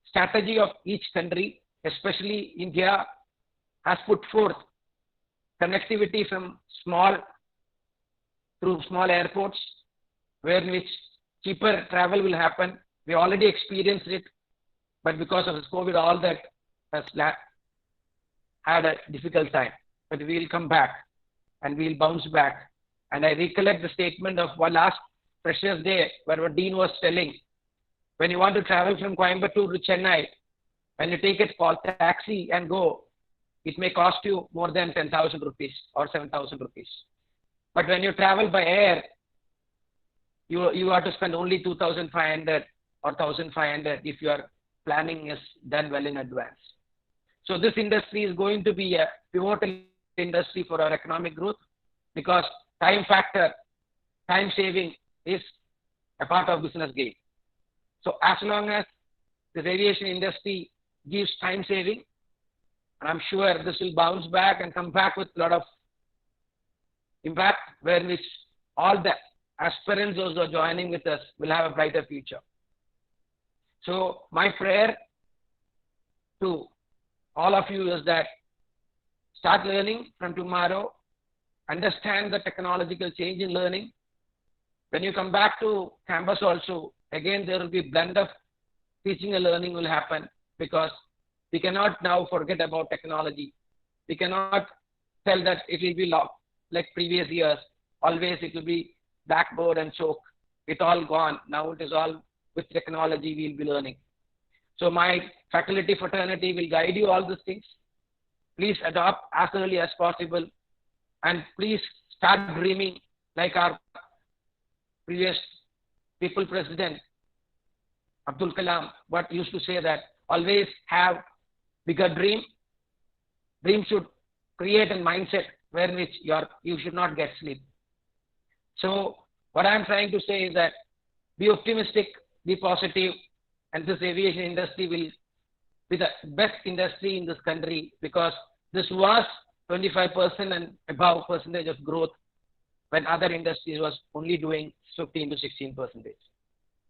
strategy of each country, especially India, has put forth connectivity from through small airports, where which cheaper travel will happen. We already experienced it, but because of this COVID, all that has had a difficult time. But we will come back and we will bounce back. And I recollect the statement of one last Freshers' Day, where what Dean was telling, when you want to travel from Coimbatore to Chennai, when you take a taxi and go, it may cost you more than 10,000 rupees or 7,000 rupees. But when you travel by air, you have to spend only 2,500 or 1,500 if your planning is done well in advance. So this industry is going to be a pivotal industry for our economic growth, because time factor, time saving is a part of business game. So as long as the aviation industry gives time saving, and I'm sure this will bounce back and come back with a lot of impact, where which all the aspirants also joining with us will have a brighter future. So my prayer to all of you is that start learning from tomorrow, understand the technological change in learning. When you come back to campus also, again there will be blend of teaching and learning will happen, because we cannot now forget about technology. We cannot tell that it will be like previous years. Always it will be blackboard and chalk. It all gone. Now it is all with technology we will be learning. So my faculty fraternity will guide you all these things. Please adopt as early as possible, and please start dreaming like our previous people president, Abdul Kalam, what used to say that always have bigger dream. Dream should create a mindset where which you should not get sleep. So what I'm trying to say is that be optimistic, be positive, and this aviation industry will be the best industry in this country, because this was 25% and above percentage of growth when other industries was only doing 15 to 16%.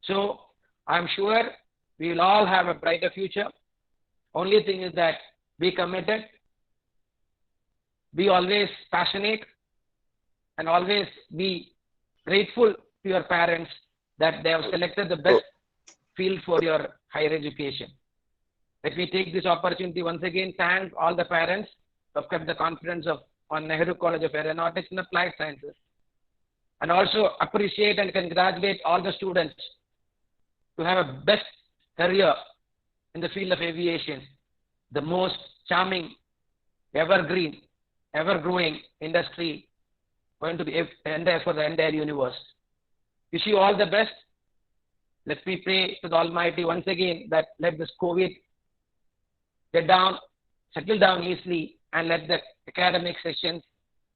So I'm sure we will all have a brighter future. Only thing is that be committed, be always passionate, and always be grateful to your parents that they have selected the best field for your higher education. Let me take this opportunity once again, thank all the parents who have kept the confidence on Nehru College of Aeronautics and Applied Sciences, and also appreciate and congratulate all the students to have a best career in the field of aviation, the most charming, evergreen, ever-growing industry going to be for the entire universe. Wish you all the best. Let me pray to the Almighty once again that let this COVID settle down easily, and let the academic sessions,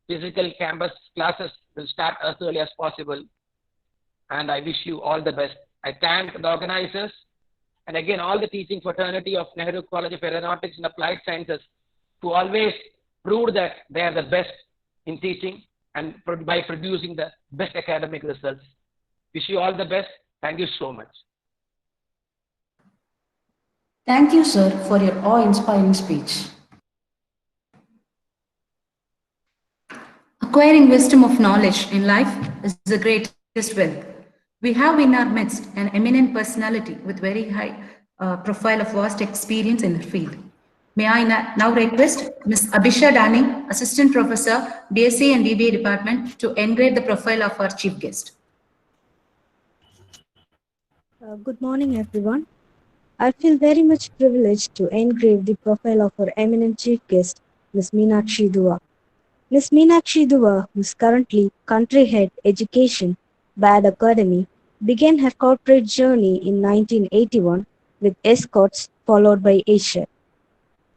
physical campus classes will start as early as possible. And I wish you all the best I thank the organizers and again all the teaching fraternity of Nehru College of Aeronautics and Applied Sciences who always proved that they are the best in teaching and by producing the best academic results. Wish you all the best. Thank you so much. Thank you, sir, for your awe-inspiring speech. Acquiring wisdom of knowledge in life is the greatest wealth. We have in our midst an eminent personality with very high profile of vast experience in the field. May I now request Ms. Abhisha Dani, Assistant Professor, B.Sc and BBA Department, to engrave the profile of our chief guest. Good morning, everyone. I feel very much privileged to engrave the profile of our eminent chief guest, Ms. Meenakshi Dua. Ms. Meenakshi Dua, who is currently Country Head Education, BAD Academy, began her corporate journey in 1981 with escorts followed by Asia.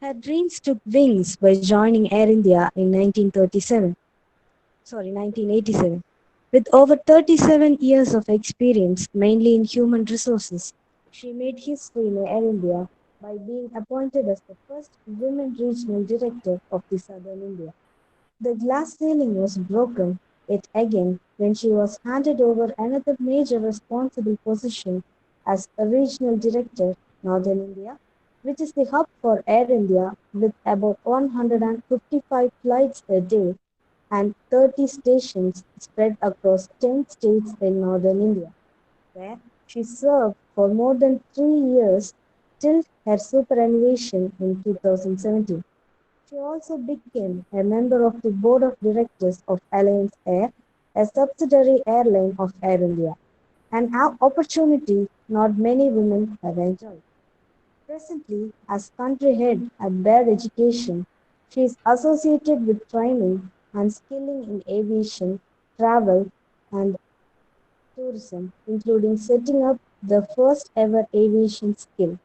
Her dreams took wings by joining Air India in 1987. With over 37 years of experience, mainly in human resources, she made history in Air India by being appointed as the first women regional director of the Southern India. The glass ceiling was broken yet again when she was handed over another major responsible position as a regional director, Northern India, which is the hub for Air India with about 155 flights a day and 30 stations spread across 10 states in northern India, where she served for more than 3 years till her superannuation in 2017. She also became a member of the board of directors of Alliance Air, a subsidiary airline of Air India, an opportunity not many women have enjoyed. Presently, as country head at BAD Education, she is associated with training and skilling in aviation, travel, and tourism, including setting up the first ever aviation skill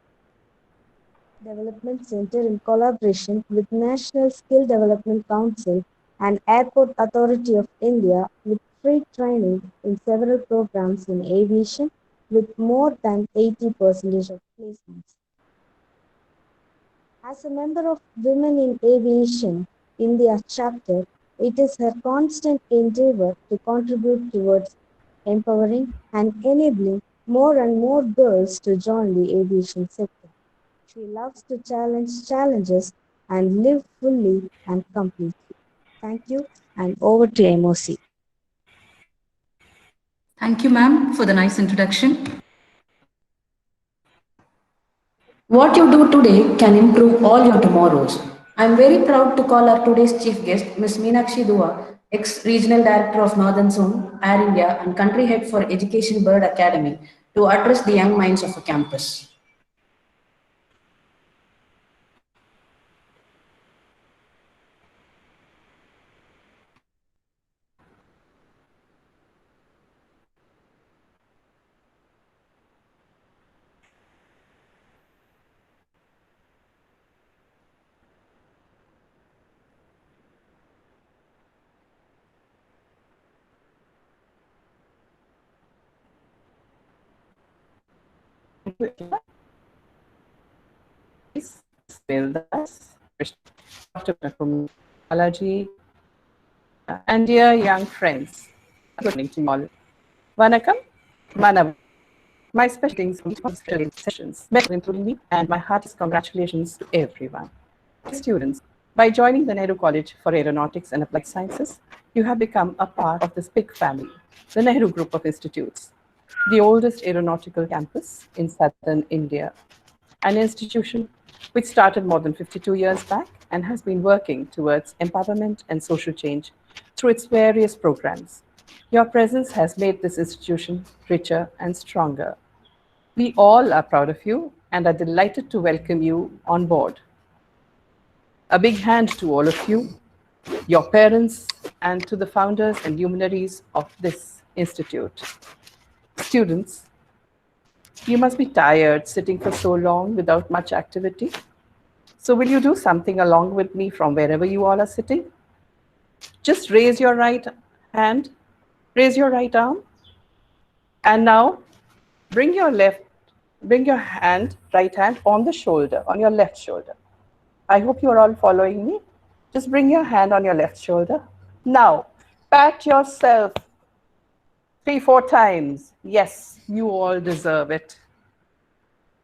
development center in collaboration with National Skill Development Council and Airport Authority of India with free training in several programs in aviation with more than 80% of placements. As a member of Women in Aviation India chapter, it is her constant endeavor to contribute towards empowering and enabling more and more girls to join the aviation sector. She loves to challenge challenges and live fully and completely. Thank you, and over to MOC. Thank you, ma'am, for the nice introduction. What you do today can improve all your tomorrows. I am very proud to call our today's chief guest, Ms. Meenakshi Dua, ex-regional director of Northern Zone, Air India, and country head for Education Bird Academy, to address the young minds of a campus. Balaji, and dear young friends, good evening to you all. Vanakkam, Manav. My special things from each sessions, including me, and my heartiest congratulations to everyone. Students, by joining the Nehru College for Aeronautics and Applied Sciences, you have become a part of this big family, the Nehru Group of Institutes, the oldest aeronautical campus in southern India, an institution which started more than 52 years back and has been working towards empowerment and social change through its various programs. Your presence has made this institution richer and stronger. We all are proud of you and are delighted to welcome you on board. A big hand to all of you, your parents, and to the founders and luminaries of this institute. Students, you must be tired sitting for so long without much activity. So will you do something along with me from wherever you all are sitting? Just raise your right hand, raise your right arm. And now, Bring your right hand on the shoulder, on your left shoulder. I hope you are all following me. Just bring your hand on your left shoulder. Now, pat yourself 3, 4 times. Yes, you all deserve it.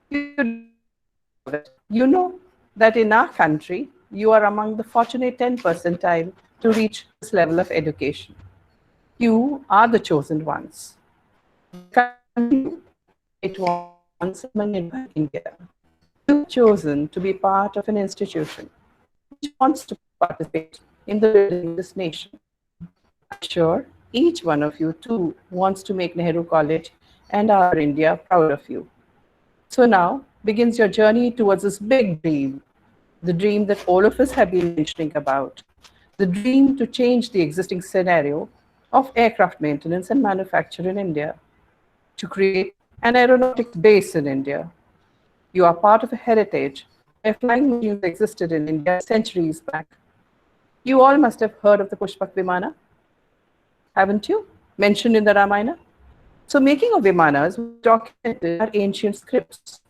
You deserve it. You know that in our country, you are among the fortunate 10 percentile to reach this level of education. You are the chosen ones. It was once Atmanirbhar India. You've chosen to be part of an institution which wants to participate in the building of this nation. I'm sure each one of you too wants to make Nehru College and our India proud of you. So now begins your journey towards this big dream, the dream that all of us have been mentioning about, the dream to change the existing scenario of aircraft maintenance and manufacture in India, to create an aeronautics base in India. You are part of a heritage where flying machines existed in India centuries back. You all must have heard of the Pushpak Vimana, haven't you? Mentioned in the Ramayana. So making of Vimanas was documented our ancient scripts.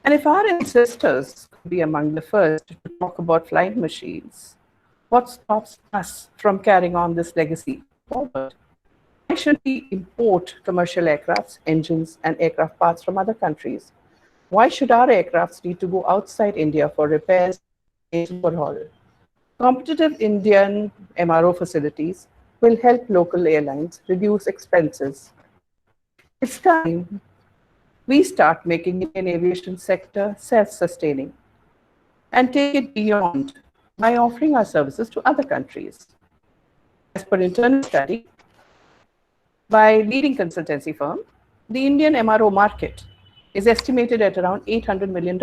And if our ancestors could be among the first to talk about flying machines, what stops us from carrying on this legacy forward? Why should we import commercial aircrafts, engines, and aircraft parts from other countries? Why should our aircrafts need to go outside India for repairs and overhaul? Competitive Indian MRO facilities will help local airlines reduce expenses. It's time we start making Indian aviation sector self-sustaining and take it beyond by offering our services to other countries. As per internal study by leading consultancy firm, the Indian MRO market is estimated at around $800 million.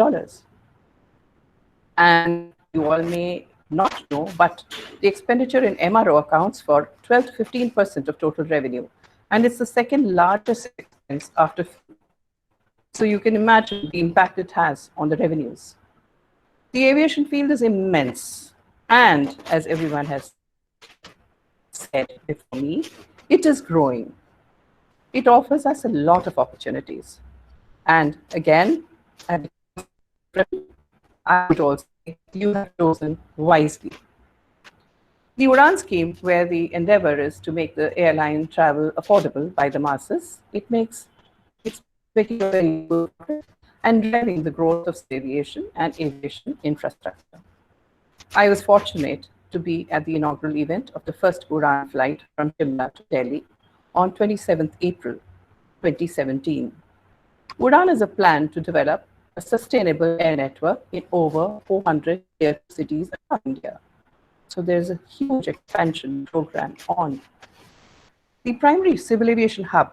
And you all may not know, but the expenditure in MRO accounts for 12 to 15% of total revenue. And it's the second largest expense after fuel. So you can imagine the impact it has on the revenues. The aviation field is immense. And as everyone has said before me, it is growing. It offers us a lot of opportunities. And again, I would also say you have chosen wisely. The UDAN scheme, where the endeavor is to make the airline travel affordable by the masses, it's making a very good and driving the growth of aviation and aviation infrastructure. I was fortunate to be at the inaugural event of the first UDAN flight from Shimla to Delhi on 27th April 2017. UDAN is a plan to develop a sustainable air network in over 400 air cities across India. So there's a huge expansion program on. The primary civil aviation hub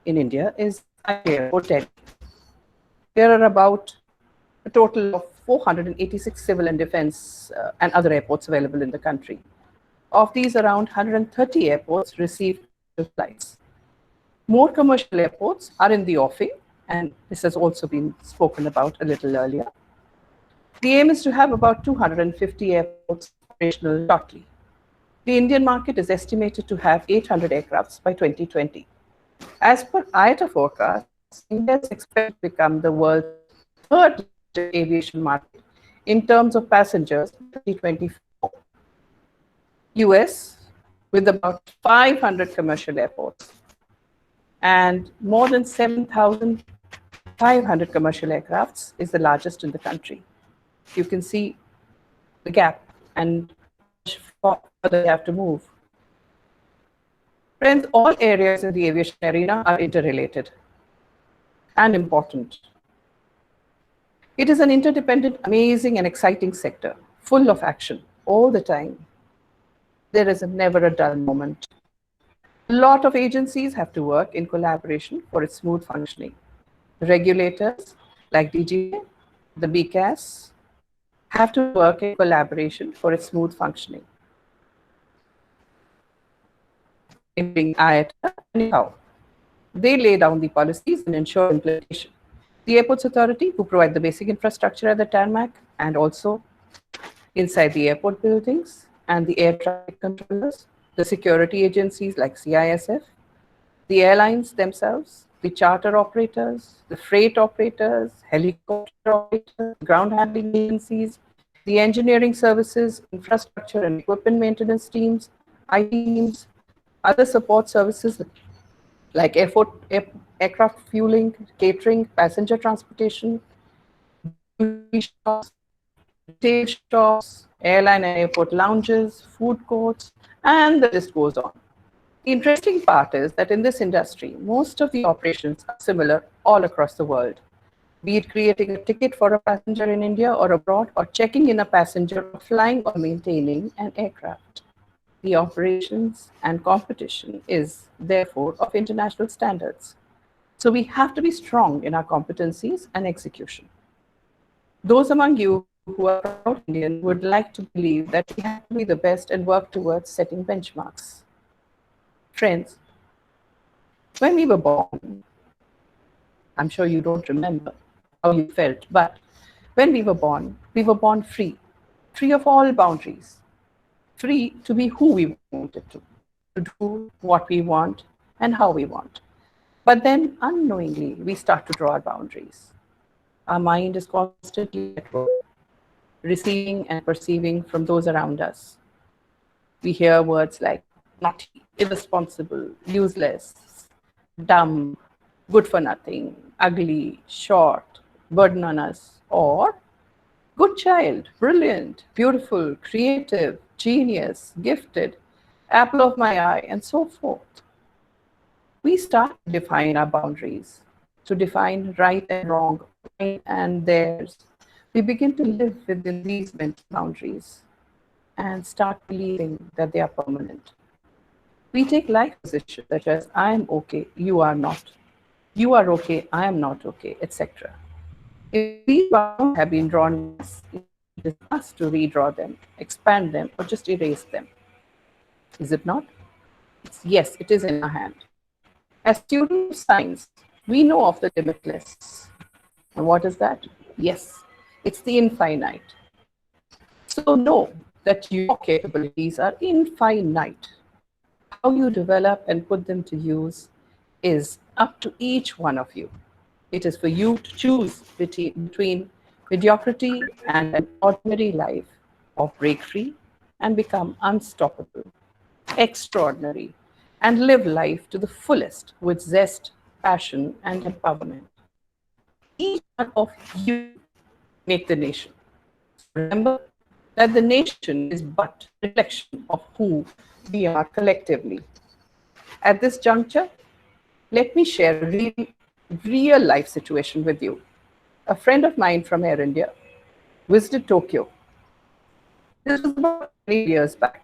in India is Airport Delhi. There are about a total of 486 civil and defense and other airports available in the country. Of these, around 130 airports receive flights. More commercial airports are in the offing, and this has also been spoken about a little earlier. The aim is to have about 250 airports operational shortly. The Indian market is estimated to have 800 aircrafts by 2020. As per IATA forecast, India is expected to become the world's third aviation market in terms of passengers in 2024. US, with about 500 commercial airports and more than 7,500 commercial aircrafts, is the largest in the country. You can see the gap and how further they have to move. Friends, all areas in the aviation arena are interrelated and important. It is an interdependent, amazing, and exciting sector, full of action all the time. There is never a dull moment. A lot of agencies have to work in collaboration for its smooth functioning. The regulators, like DGA, the BCAS, have to work in collaboration for its smooth functioning. Including IATA and how they lay down the policies and ensure implementation. The Airports Authority, who provide the basic infrastructure at the tarmac and also inside the airport buildings, and the air traffic controllers, the security agencies like CISF, the airlines themselves, the charter operators, the freight operators, helicopter operators, ground handling agencies, the engineering services, infrastructure and equipment maintenance teams, IT teams, other support services like aircraft fueling, catering, passenger transportation, duty shops, retail shops, airline and airport lounges, food courts, and the list goes on. The interesting part is that in this industry, most of the operations are similar all across the world, be it creating a ticket for a passenger in India or abroad, or checking in a passenger, or flying or maintaining an aircraft. The operations and competition is therefore of international standards. So we have to be strong in our competencies and execution. Those among you who are proud Indian would like to believe that we have to be the best and work towards setting benchmarks. Friends, when we were born, I'm sure you don't remember how you felt, but when we were born free, free of all boundaries, free to be who we wanted to do what we want and how we want. But then unknowingly, we start to draw our boundaries. Our mind is constantly at work, receiving and perceiving from those around us. We hear words like naughty, irresponsible, useless, dumb, good for nothing, ugly, short, burden on us, or good child, brilliant, beautiful, creative, genius, gifted, apple of my eye, and so forth. We start to define our boundaries, to define right and wrong, mine and theirs. We begin to live within these mental boundaries and start believing that they are permanent. We take life positions such as I am okay, you are not. You are okay, I am not okay, etc. If these boundaries have been drawn, it is us to redraw them, expand them, or just erase them. Is it not? Yes, it is in our hand. As students of science, we know of the limitless. And what is that? Yes, it's the infinite. So know that your capabilities are infinite. How you develop and put them to use is up to each one of you. It is for you to choose between mediocrity and an ordinary life, or break free and become unstoppable, extraordinary, and live life to the fullest with zest, passion, and empowerment. Each one of you make the nation. Remember that the nation is but a reflection of who we are collectively. At this juncture, let me share a real life situation with you. A friend of mine from Air India visited Tokyo. This was about 20 years back.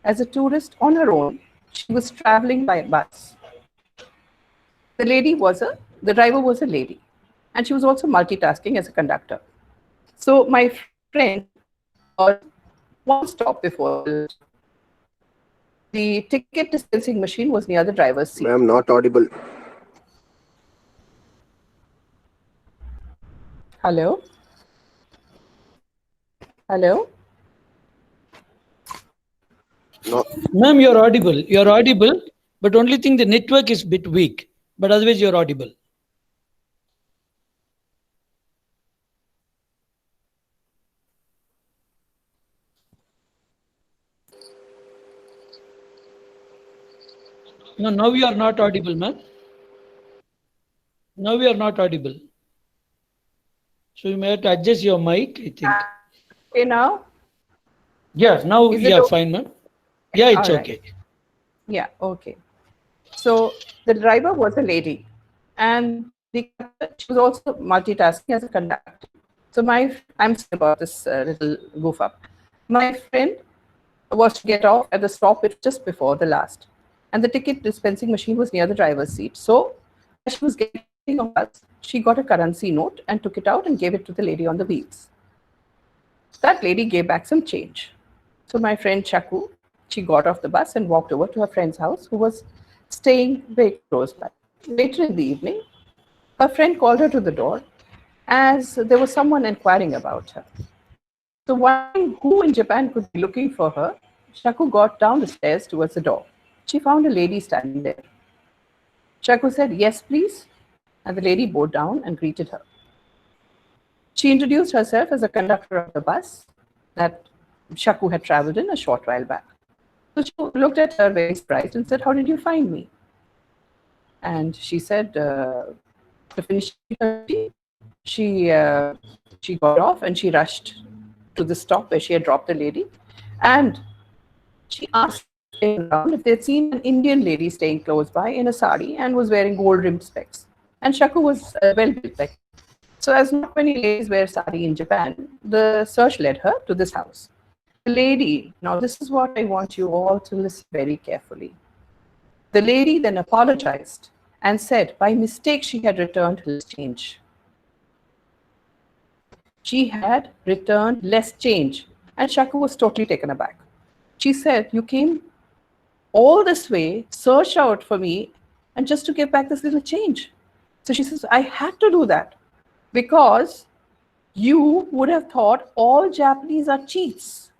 As a tourist on her own, she was traveling by bus. The driver was a lady, and she was also multitasking as a conductor. So my friend was one stop before the ticket dispensing machine was near the driver's seat. Ma'am, not audible. Hello? Hello? No. Ma'am, you're audible. You're audible, but only thing the network is bit weak. But otherwise, you're audible. No, now you are not audible, ma'am. Now you are not audible. So you may have to adjust your mic, I think. Okay, now? Yeah, now Is yeah, it okay? fine, ma'am. Yeah, it's All right. okay. Yeah, okay. So the driver was a lady, and she was also multitasking as a conductor. So I'm sorry about this little goof up. My friend was to get off at the stop just before the last, and the ticket dispensing machine was near the driver's seat. So as she was getting off bus, she got a currency note and took it out and gave it to the lady on the wheels. That lady gave back some change. So my friend Chaku, she got off the bus and walked over to her friend's house, who was staying very close by. Later in the evening, her friend called her to the door as there was someone inquiring about her. So wondering who in Japan could be looking for her, Shaku got down the stairs towards the door. She found a lady standing there. Shaku said, "Yes, please." And the lady bowed down and greeted her. She introduced herself as a conductor of the bus that Shaku had traveled in a short while back. So she looked at her very surprised and said, "How did you find me?" And she said, to finish her tea, she got off and she rushed to the stop where she had dropped the lady. And she asked around if they'd seen an Indian lady staying close by in a sari and was wearing gold-rimmed specs. And Shaku was well built like. So as not many ladies wear sari in Japan, the search led her to this house. The lady, now this is what I want you all to listen very carefully. The lady then apologized and said by mistake she had returned less change. She had returned less change, and Shaku was totally taken aback. She said, "You came all this way, searched out for me, and just to give back this little change." So she says, "I had to do that because you would have thought all Japanese are cheats."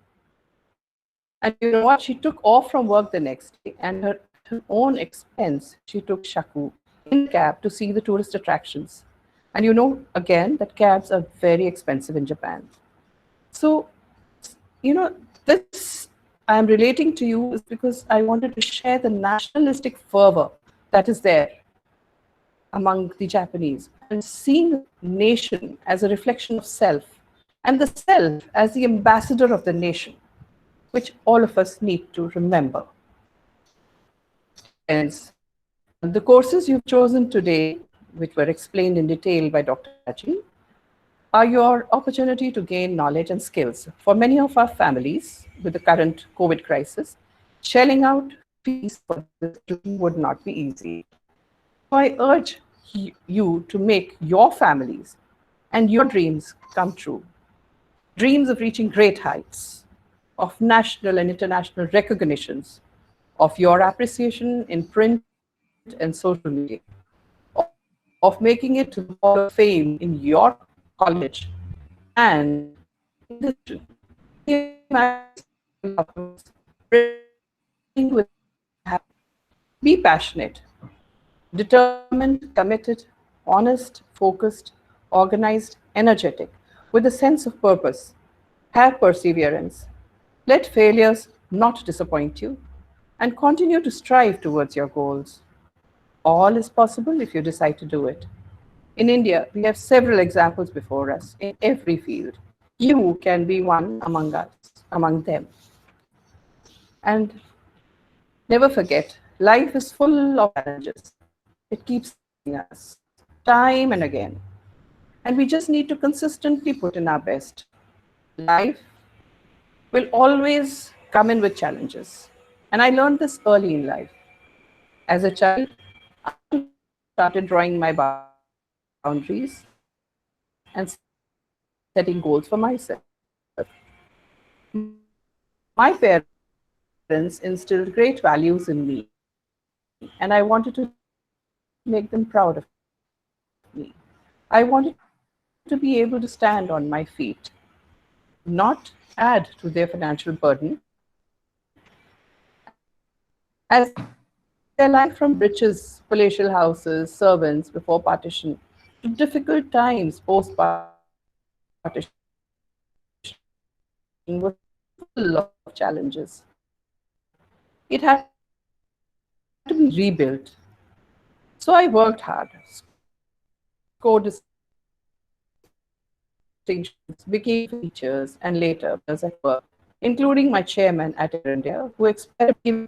And you know what? She took off from work the next day, and at her own expense, she took Shaku in a cab to see the tourist attractions. And you know, again, that cabs are very expensive in Japan. So, you know, this I'm relating to you is because I wanted to share the nationalistic fervor that is there among the Japanese, and seeing the nation as a reflection of self, and the self as the ambassador of the nation, which all of us need to remember. Friends, the courses you've chosen today, which were explained in detail by Dr. Raji, are your opportunity to gain knowledge and skills. For many of our families, with the current COVID crisis, shelling out fees for this would not be easy. So I urge you to make your families and your dreams come true. Dreams of reaching great heights, of national and international recognitions, of your appreciation in print and social media, of making it to the Hall of Fame in your college, and in this with be passionate, determined, committed, honest, focused, organized, energetic, with a sense of purpose. Have perseverance. Let failures not disappoint you, and continue to strive towards your goals. All is possible if you decide to do it. In India, we have several examples before us in every field. You can be one among us, among them. And never forget, life is full of challenges. It keeps us time and again. And we just need to consistently put in our best. Life will always come in with challenges. And I learned this early in life. As a child, I started drawing my boundaries and setting goals for myself. My parents instilled great values in me, and I wanted to make them proud of me. I wanted to be able to stand on my feet, not add to their financial burden. As their life from riches, palatial houses, servants before partition, to difficult times post-partition was full of challenges. It had to be rebuilt. So I worked hard, scored distinctions, became features, and later was at work, including my chairman at Air India, who expected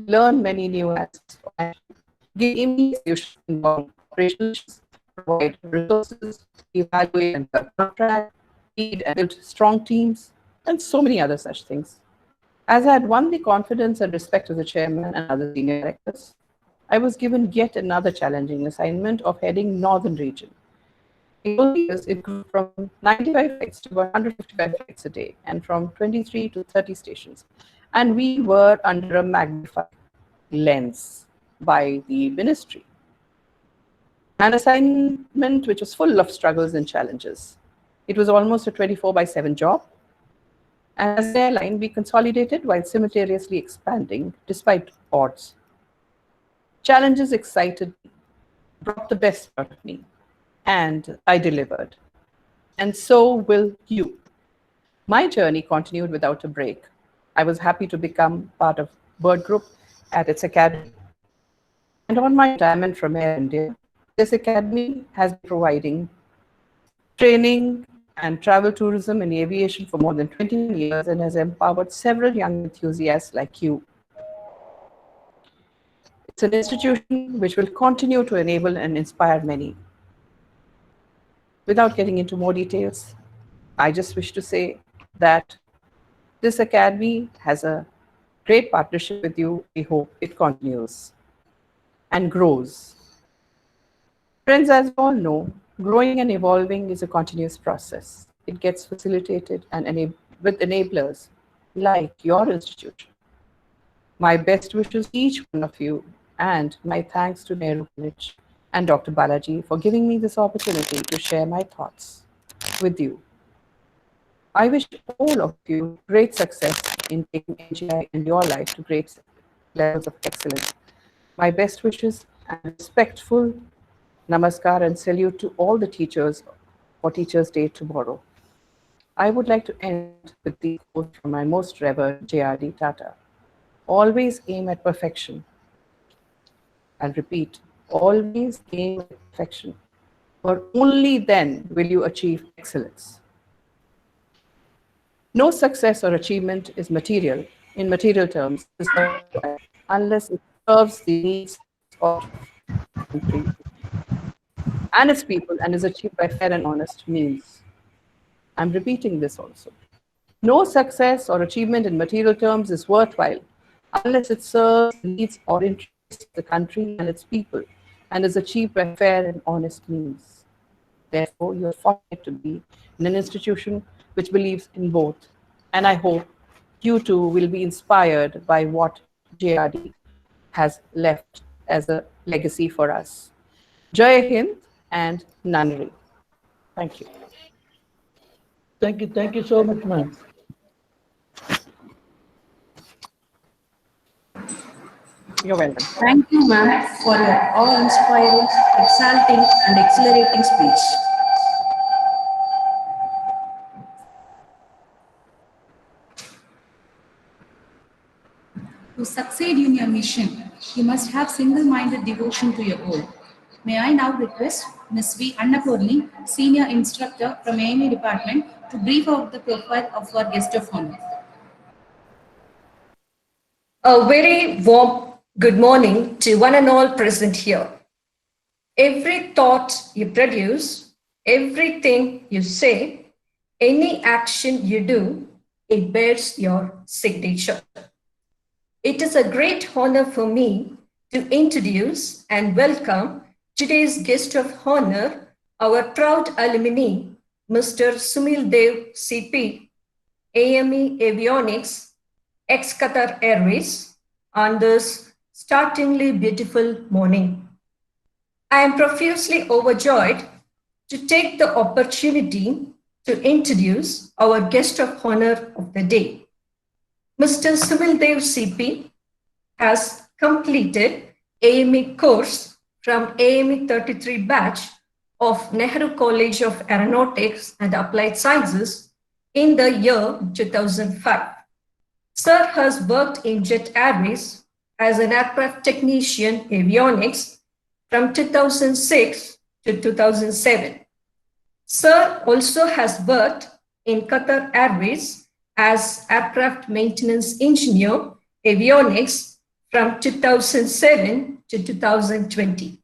learn many new aspects, give immediate involved operations, provide resources, evaluate and contract, lead and build strong teams, and so many other such things. As I had won the confidence and respect of the chairman and other senior directors, I was given yet another challenging assignment of heading Northern region. In those years, it grew from 95 flights to 155 flights a day, and from 23 to 30 stations. And we were under a magnified lens by the ministry. An assignment which was full of struggles and challenges. It was almost a 24/7 job. And as an airline, we consolidated while simultaneously expanding despite odds. Challenges excited me, brought the best out of me, and I delivered. And so will you. My journey continued without a break. I was happy to become part of Bird Group at its academy. And on my retirement from Air India, this academy has been providing training and travel tourism in aviation for more than 20 years and has empowered several young enthusiasts like you. It's an institution which will continue to enable and inspire many. Without getting into more details, I just wish to say that this academy has a great partnership with you. We hope it continues and grows. Friends, as you all know, growing and evolving is a continuous process. It gets facilitated and with enablers like your institution. My best wishes to each one of you, and my thanks to Nehru College and Dr. Balaji for giving me this opportunity to share my thoughts with you. I wish all of you great success in taking NGI and your life to great levels of excellence. My best wishes and respectful namaskar and salute to all the teachers for Teachers' Day tomorrow. I would like to end with the quote from my most revered J.R.D. Tata. Always aim at perfection. I'll repeat, always aim at perfection, for only then will you achieve excellence. No success or achievement is material, in material terms, unless it serves the needs of the country and its people and is achieved by fair and honest means. I'm repeating this also. No success or achievement in material terms is worthwhile unless it serves the needs or interests of the country and its people and is achieved by fair and honest means. Therefore, you are fortunate to be in an institution which believes in both. And I hope you too will be inspired by what JRD has left as a legacy for us. Jai Hind and Nanri. Thank you. Thank you so much, ma'am. You're welcome. Thank you, ma'am, for your awe-inspiring, exalting, and exhilarating speech. To succeed in your mission, you must have single-minded devotion to your goal. May I now request Ms. V. Annapurni, Senior Instructor from AME Department, to brief out the profile of our guest of honor. A very warm good morning to one and all present here. Every thought you produce, everything you say, any action you do, it bears your signature. It is a great honor for me to introduce and welcome today's guest of honor, our proud alumni, Mr. Sumil Dev CP, AME Avionics, ex-Qatar Airways, on this startlingly beautiful morning. I am profusely overjoyed to take the opportunity to introduce our guest of honor of the day. Mr. Sumil Dev CP has completed AME course from AME 33 batch of Nehru College of Aeronautics and Applied Sciences in the year 2005. Sir has worked in Jet Airways as an aircraft technician avionics from 2006 to 2007. Sir also has worked in Qatar Airways as aircraft maintenance engineer avionics from 2007 to 2020.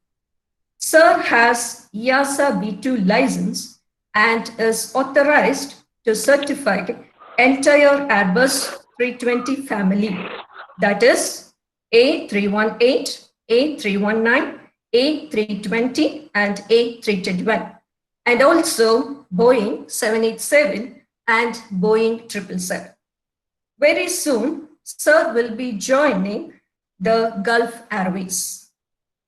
Sir has EASA B2 license and is authorized to certify entire Airbus 320 family, that is A318, A319, A320, and A321, and also Boeing 787 and Boeing 777. Very soon, Sir will be joining the Gulf Airways.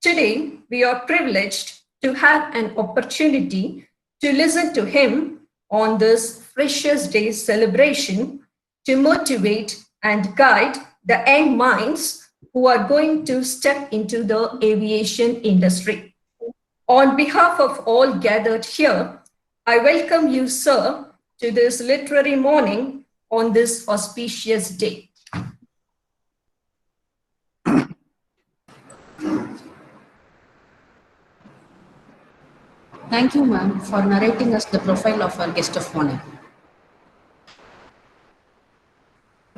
Today, we are privileged to have an opportunity to listen to him on this Freshers' Day celebration to motivate and guide the young minds who are going to step into the aviation industry. On behalf of all gathered here, I welcome you, sir, to this literary morning on this auspicious day. Thank you, ma'am, for narrating us the profile of our guest of honor.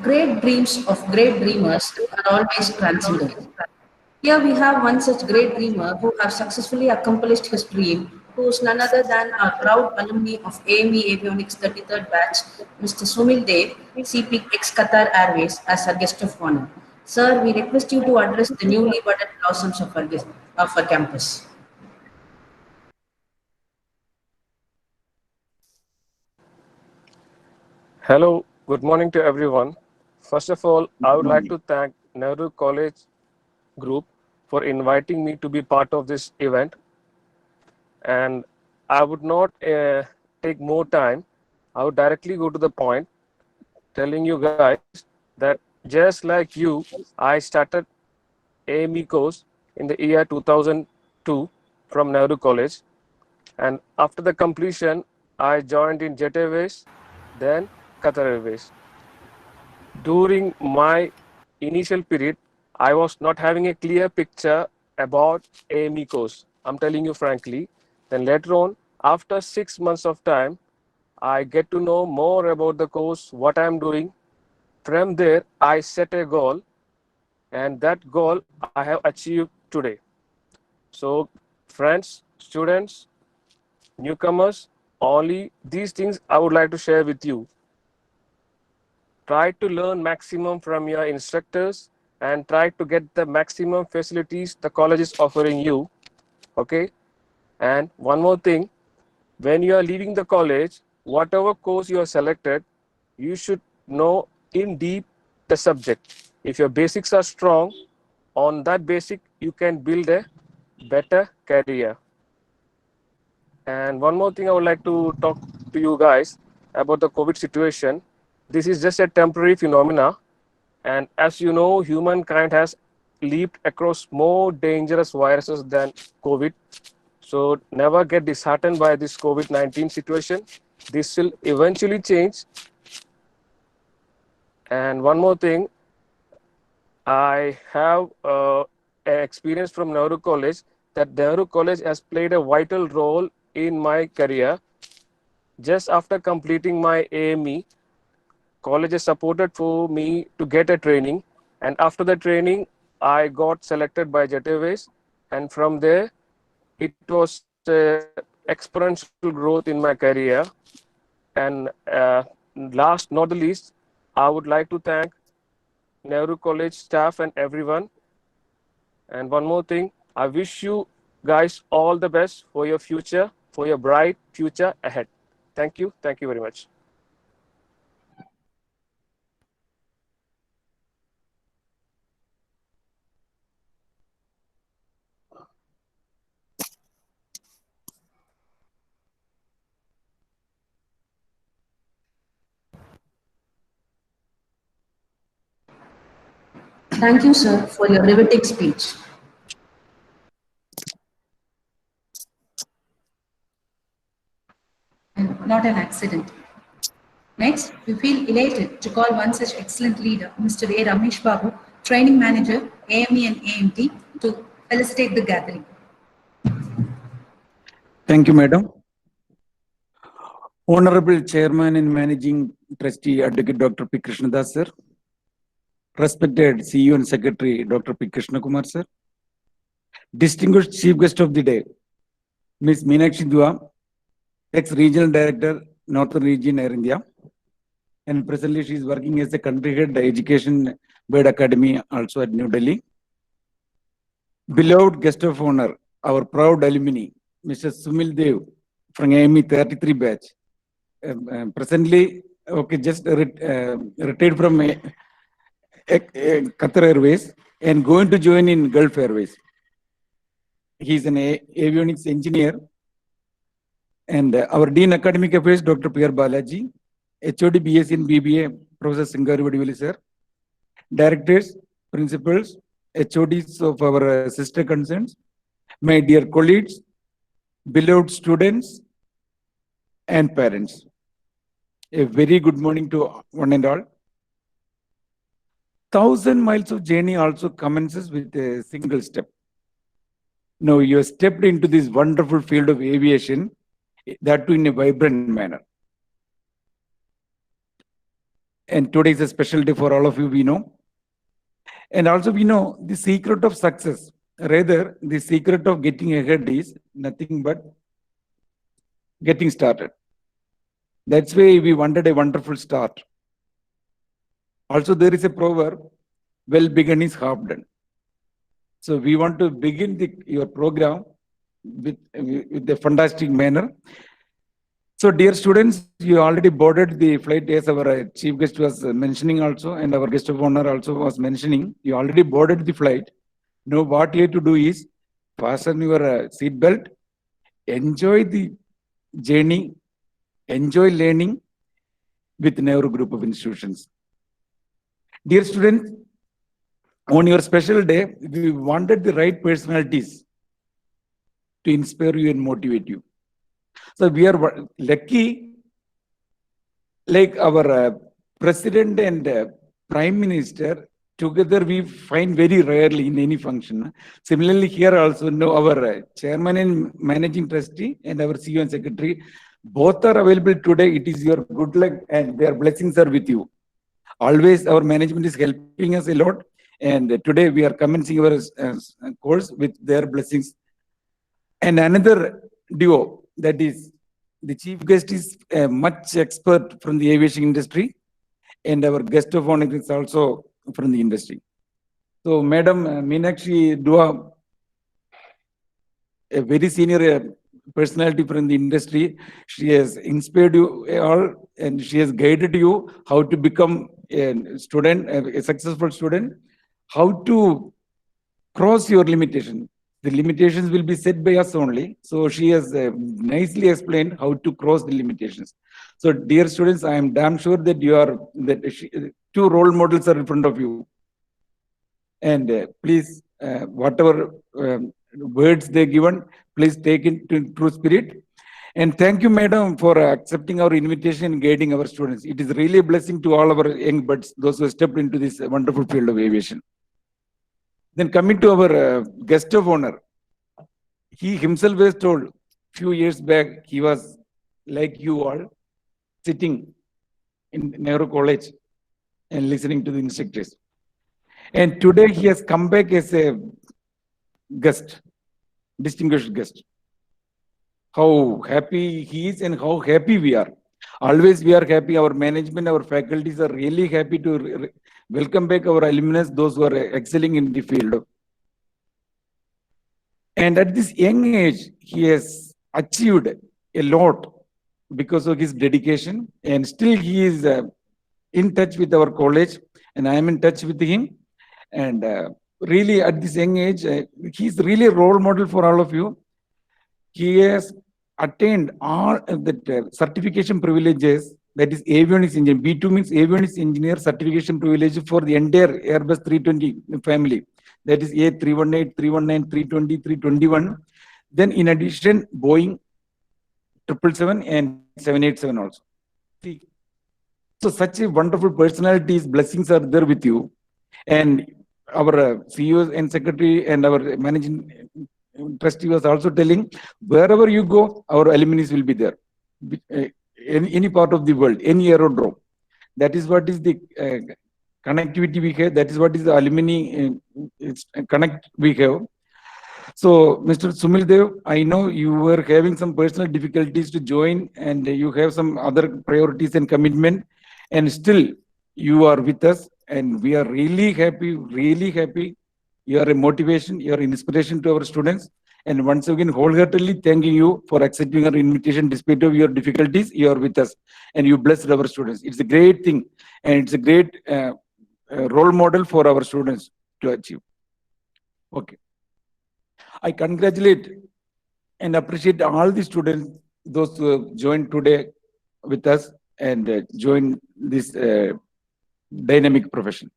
Great dreams of great dreamers are always transcendent. Here we have one such great dreamer who has successfully accomplished his dream, who is none other than our proud alumni of AME Avionics 33rd batch, Mr. Sumil Dev, CP ex-Qatar Airways, as our guest of honor. Sir, we request you to address the newly budded blossoms of our campus. Hello, good morning to everyone. First of all, I would like to thank Nehru College Group for inviting me to be part of this event. And I would not take more time. I would directly go to the point, telling you guys that just like you, I started AME course in the year 2002 from Nehru College. And after the completion, I joined in Jet Airways, then Qatar Airways. During my initial period, I was not having a clear picture about AME course. I'm telling you frankly. Then later on, after 6 months of time, I get to know more about the course, what I'm doing. From there, I set a goal, and that goal I have achieved today. So, friends, students, newcomers, only these things I would like to share with you. Try to learn maximum from your instructors and try to get the maximum facilities the college is offering you. Okay. And one more thing, when you are leaving the college, whatever course you are selected, you should know in deep the subject. If your basics are strong, on that basic, you can build a better career. And one more thing I would like to talk to you guys about the COVID situation. This is just a temporary phenomena. And as you know, humankind has leaped across more dangerous viruses than COVID. So never get disheartened by this COVID-19 situation. This will eventually change. And one more thing, I have an experience from Nehru College that Nehru College has played a vital role in my career. Just after completing my AME, college has supported for me to get a training. And after the training, I got selected by Jet Airways. And from there, it was exponential growth in my career. And last, not the least, I would like to thank Nehru College staff and everyone. And one more thing, I wish you guys all the best for your future, for your bright future ahead. Thank you. Thank you very much. Thank you, sir, for your riveting speech. And not an accident. Next, we feel elated to call one such excellent leader, Mr. A. Ramesh Babu, Training Manager, AME and AMT, to felicitate the gathering. Thank you, Madam. Honorable Chairman and Managing Trustee, Advocate Dr. P. Krishnadas, sir. Respected CEO and Secretary, Dr. P. Krishna Kumar, sir. Distinguished Chief Guest of the Day, Ms. Meenakshi Dua, ex-Regional Director, Northern Region, Air India. And presently she is working as a country head education bird academy also at New Delhi. Beloved guest of honor, our proud alumni, Mr. Sumil Dev from AME 33 batch. Presently, okay, just retired from Qatar Airways and going to join in Gulf Airways. He is an avionics engineer. And our Dean Academic Affairs, Dr. P.R. Balaji, HOD BSc in BBA Professor Singari Vadiveli sir, directors, principals, HODs of our sister concerns, my dear colleagues, beloved students, and parents. A very good morning to one and all. 1,000 miles of journey also commences with a single step. Now you have stepped into this wonderful field of aviation, that too in a vibrant manner. And today is a special day for all of you, we know. And also we know the secret of success. Rather, the secret of getting ahead is nothing but getting started. That's why we wanted a wonderful start. Also, there is a proverb, well begun is half done. So we want to begin your program with a fantastic manner. So dear students, you already boarded the flight as our chief guest was mentioning also, and our guest of honor also was mentioning, you already boarded the flight. Now what you have to do is fasten your seat belt, enjoy the journey, enjoy learning with Nehru Group of Institutions. Dear students, on your special day, we wanted the right personalities to inspire you and motivate you. So we are lucky, like our president and prime minister, together we find very rarely in any function. Similarly, here also, no, our chairman and managing trustee and our CEO and secretary, both are available today. It is your good luck and their blessings are with you. Always our management is helping us a lot. And today we are commencing our course with their blessings. And another duo, that is the chief guest is a much expert from the aviation industry, and our guest of honor is also from the industry. So Madam Meenakshi Dua, a very senior personality from the industry, she has inspired you all and she has guided you how to become a student, a successful student, how to cross your limitation. The limitations will be set by us only. So she has nicely explained how to cross the limitations. So dear students, I am damn sure that you are, two role models are in front of you. And please, whatever words they given, please take it to true spirit. And thank you, madam, for accepting our invitation and guiding our students. It is really a blessing to all our young buds, those who stepped into this wonderful field of aviation. Then coming to our guest of honor, he himself was told few years back, he was like you all, sitting in Nehru College and listening to the instructors. And today he has come back as a guest, distinguished guest. How happy he is and how happy we are. Always we are happy, our management, our faculties are really happy to welcome back our alumni, those who are excelling in the field. And at this young age, he has achieved a lot because of his dedication, and still he is in touch with our college, and I am in touch with him. And really at this young age, he is really a role model for all of you. He has attained all the certification privileges, that is avionics engineer. B2 means avionics engineer certification privilege for the entire Airbus 320 family. That is A318, 319, 320, 321. Then in addition, Boeing 777 and 787 also. So such a wonderful personalities, blessings are there with you. And our CEOs and secretary and our managing trustee was also telling, wherever you go, our alumni will be there. Any part of the world, any aerodrome. That is what is the connectivity we have. That is what is the alumni connect we have. So, Mr. Sumil Dev, I know you were having some personal difficulties to join, and you have some other priorities and commitment, and still you are with us, and we are really happy, really happy. You are a motivation, you are an inspiration to our students. And once again, wholeheartedly thanking you for accepting our invitation despite of your difficulties. You are with us, and you blessed our students. It's a great thing, and it's a great role model for our students to achieve. Okay. I congratulate and appreciate all the students, those who have joined today with us and joined this dynamic profession.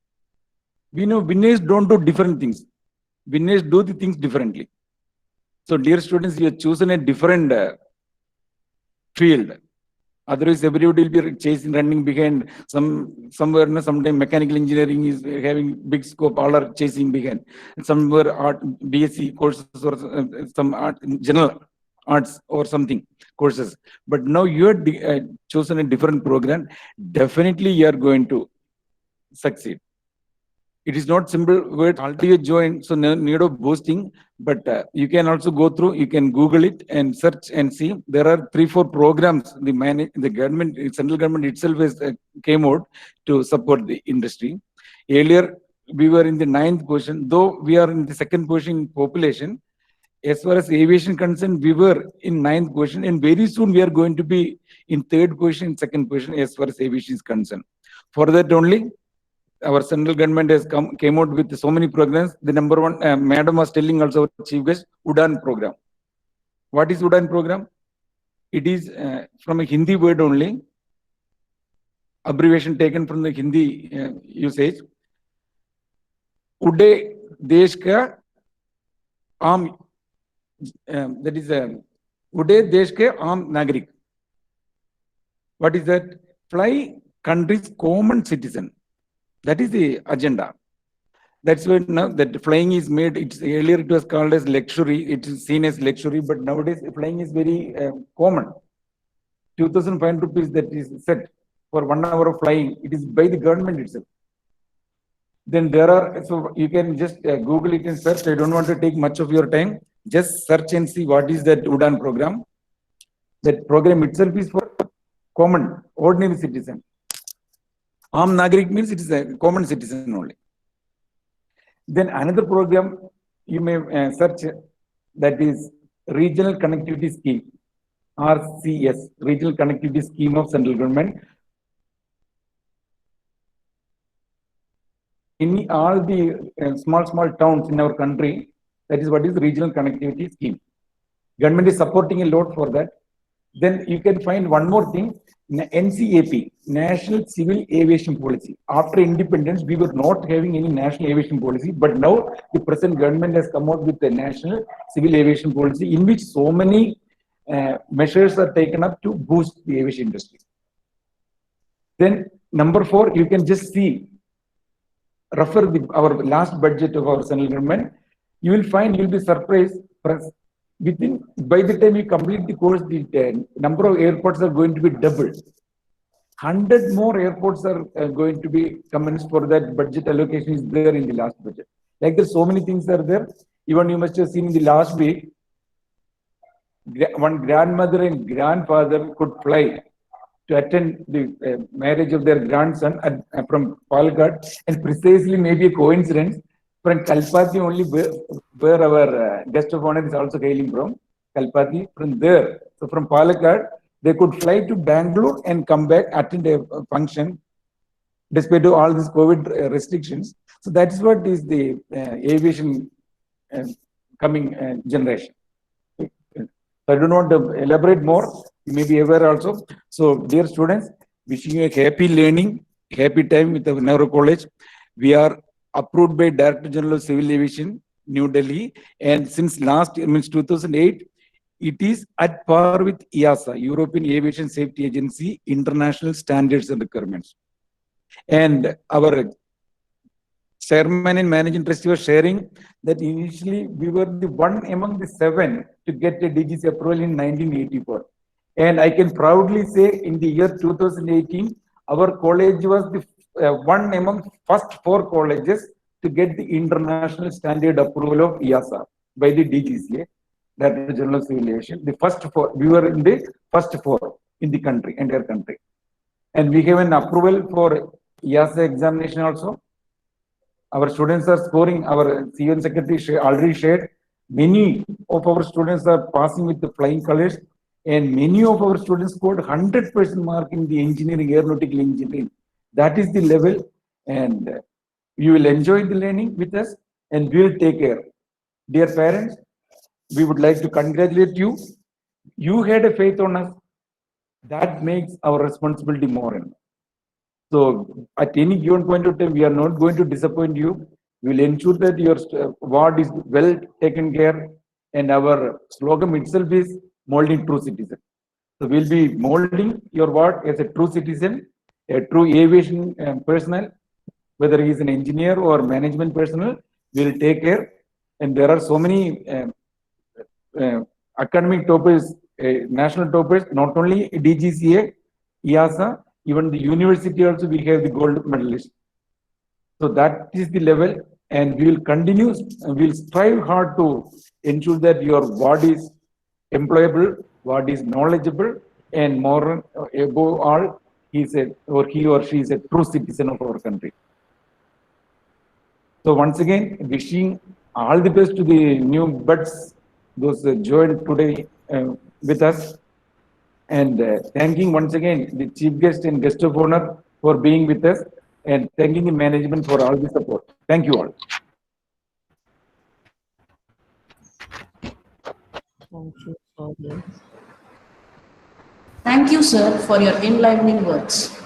We know winners don't do different things. Winners do the things differently. So dear students, you have chosen a different field. Otherwise, everybody will be chasing, running behind somewhere. Sometime mechanical engineering is having big scope. All are chasing behind. Somewhere art, B.Sc courses or some art, general arts or something courses. But now you have chosen a different program. Definitely, you are going to succeed. It is not simple word. Already you join, so no need of boasting. But you can also go through. You can Google it and search and see. There are 3-4 programs. The government, central government itself has came out to support the industry. Earlier we were in the 9th position, though we are in the 2nd position in population. As far as aviation concerned, we were in 9th position, and very soon we are going to be in 3rd position, 2nd position as far as aviation is concerned. For that only, our central government has came out with so many programs. The number one, madam was telling also, our chief guest, Udan program. What is Udan program? It is from a Hindi word only, abbreviation taken from the Hindi usage. Ude desh ka aam, that is Ude desh ke aam nagrik. What is that? Fly country's common citizen. That is the agenda. That's why now that flying is made. It's earlier it was called as luxury. It is seen as luxury, but nowadays flying is very common. 2,500 rupees that is set for 1 hour of flying. It is by the government itself. Then there are, so you can just Google it and search. I don't want to take much of your time. Just search and see what is that Udan program. That program itself is for common, ordinary citizen. Aam Nagrik means it is a common citizen only. Then another program you may search, that is Regional Connectivity Scheme, RCS, Regional Connectivity Scheme of Central Government. In all the small towns in our country, that is what is Regional Connectivity Scheme. Government is supporting a lot for that. Then you can find one more thing, NCAP, National Civil Aviation Policy. After independence, we were not having any national aviation policy, but now the present government has come out with the National Civil Aviation Policy, in which so many measures are taken up to boost the aviation industry. Then number 4, you can just see, refer our last budget of our central government. You will find, you will be surprised. By the time you complete the course, the number of airports are going to be doubled. 100 more airports are going to be commenced for that budget allocation is there in the last budget. Like there's so many things are there. Even you must have seen in the last week, one grandmother and grandfather could fly to attend the marriage of their grandson from Palakkad, and precisely maybe a coincidence, from Kalpati only, where our guest of honor is also hailing from, Kalpati, from there. So from Palakkad, they could fly to Bangalore and come back, attend a function, despite all these COVID restrictions. So that's what is the aviation coming generation. I don't want to elaborate more. You may be aware also. So, dear students, wishing you a happy learning, happy time with our Nehru College. We are approved by Director General of Civil Aviation, New Delhi, and since last year, means 2008, it is at par with EASA, European Aviation Safety Agency, international standards and requirements. And our chairman and managing trustee was sharing that initially we were the one among the 7 to get a DGC approval in 1984. And I can proudly say in the year 2018, our college was the one among first 4 colleges to get the international standard approval of EASA by the DGCA, Director General of Civil Aviation. The first 4, we were in the first 4 in the country, entire country. And we have an approval for EASA examination also. Our students are scoring, our CEO and Secretary already shared, many of our students are passing with the flying colors, and many of our students scored 100% mark in the engineering, aeronautical engineering. That is the level, and you will enjoy the learning with us, and we will take care. Dear parents, we would like to congratulate you. You had a faith on us. That makes our responsibility more and more. So at any given point of time, we are not going to disappoint you. We will ensure that your ward is well taken care, and our slogan itself is molding true citizen. So we'll be molding your ward as a true citizen, a true aviation personnel, whether he is an engineer or management personnel, will take care. And there are so many academic toppers, national toppers, not only DGCA, EASA, even the university also we have the gold medalist. So that is the level, and we will continue, we will strive hard to ensure that your ward is employable, ward is knowledgeable, and more above all, he or she is a true citizen of our country. So once again, wishing all the best to the new buds, those joined today with us, and thanking once again the chief guest and guest of honor for being with us, and thanking the management for all the support. Thank you all. Thank you, sir, for your enlivening words.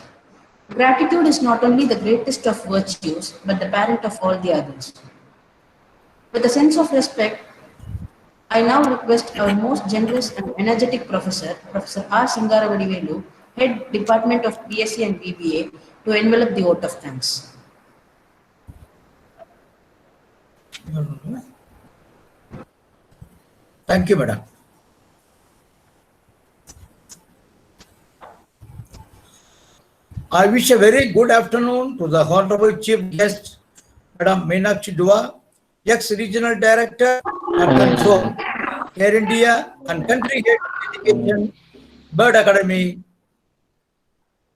Gratitude is not only the greatest of virtues, but the parent of all the others. With a sense of respect, I now request our most generous and energetic professor, Professor R. Singaravadivelu, Head Department of B.Sc and BBA, to envelop the vote of thanks. Thank you, madam. I wish a very good afternoon to the Honorable Chief Guest, Madam Meenakshi Dua, ex-Regional Director and Control, Air India and Country Head Education, Bird Academy,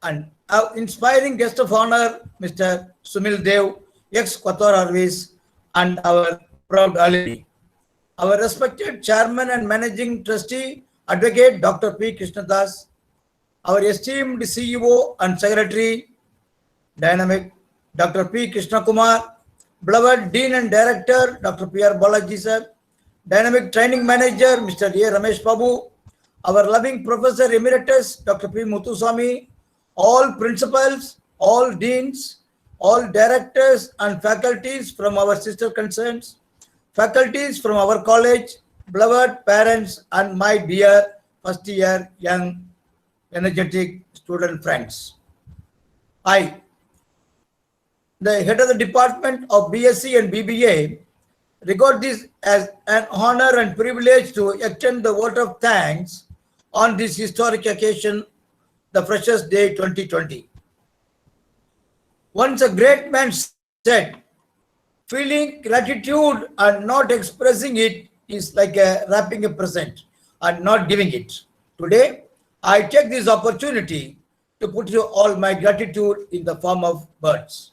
and our inspiring guest of honor, Mr. Sumil Dev, ex-Qatar Airways, and our proud alumni. Our respected Chairman and Managing Trustee, Advocate Dr. P. Krishnadas, our esteemed CEO and Secretary, Dynamic Dr. P. Krishna Kumar, beloved Dean and Director Dr. P.R. Balaji sir, Dynamic Training Manager Mr. A. Ramesh Babu, our loving Professor Emeritus Dr. P. Muthuswamy, all principals, all deans, all directors and faculties from our sister concerns, faculties from our college, beloved parents, and my dear first year young energetic student friends. I, the head of the department of B.Sc and BBA, regard this as an honor and privilege to extend the vote of thanks on this historic occasion, the Freshers' Day 2020. Once a great man said, feeling gratitude and not expressing it is like wrapping a present and not giving it. Today, I take this opportunity to put you all my gratitude in the form of words.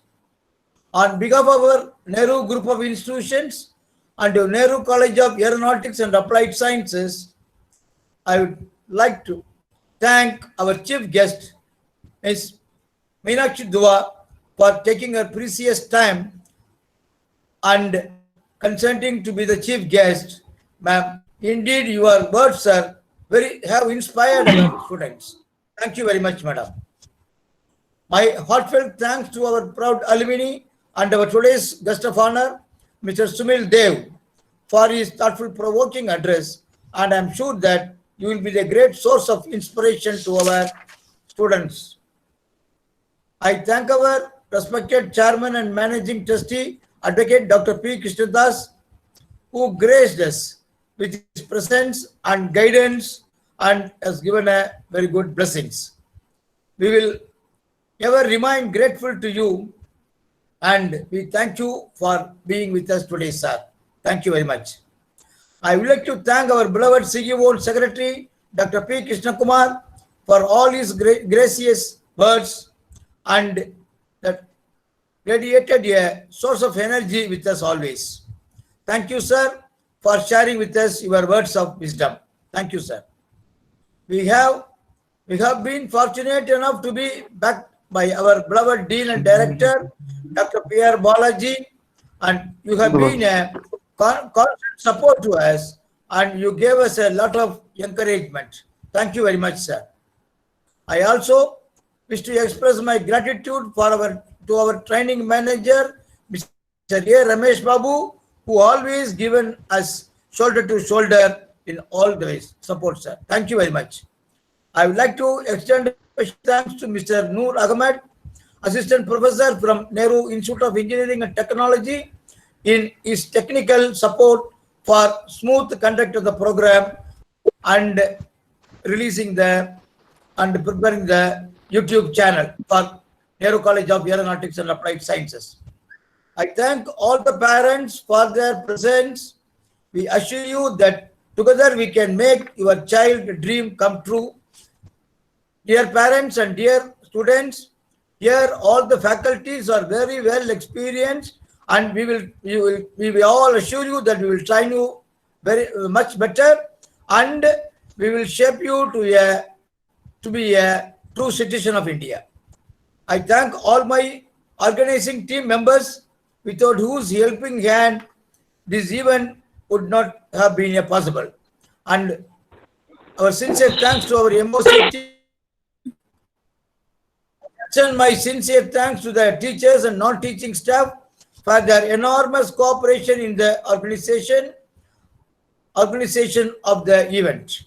On behalf of our Nehru Group of Institutions and the Nehru College of Aeronautics and Applied Sciences, I would like to thank our chief guest, Ms. Meenakshi Dua, for taking her precious time and consenting to be the chief guest. Ma'am, indeed your words are have inspired our students. Thank you very much, madam. My heartfelt thanks to our proud alumni and our today's guest of honor, Mr. Sumil Dev, for his thoughtful, provoking address, and I'm sure that you will be the great source of inspiration to our students. I thank our respected Chairman and Managing Trustee, Advocate Dr. P. Krishnadas, who graced us with his presence and guidance and has given a very good blessings. We will ever remain grateful to you, and we thank you for being with us today, sir. Thank you very much. I would like to thank our beloved CEO and Secretary, Dr. P. Krishna Kumar, for all his gracious words and that radiated a source of energy with us always. Thank you, sir, for sharing with us your words of wisdom. Thank you, sir. We have been fortunate enough to be backed by our beloved Dean and Director, Dr. P.R. Balaji, and you have been a constant support to us, and you gave us a lot of encouragement. Thank you very much, sir. I also wish to express my gratitude to our training manager, Mr. A. Ramesh Babu, who always given us shoulder to shoulder in all the ways. Support, sir. Thank you very much. I would like to extend a special thanks to Mr. Noor Ahmed, Assistant Professor from Nehru Institute of Engineering and Technology, in his technical support for smooth conduct of the program and releasing and preparing the YouTube channel for Nehru College of Aeronautics and Applied Sciences. I thank all the parents for their presence. We assure you that together we can make your child dream come true. Dear parents and dear students, here all the faculties are very well experienced, and we will all assure you that we will train you very much better, and we will shape you to be a true citizen of India. I thank all my organizing team members, without whose helping hand this event would not have been possible. And our sincere thanks to our MOC team. Send my sincere thanks to the teachers and non-teaching staff for their enormous cooperation in the organization of the event.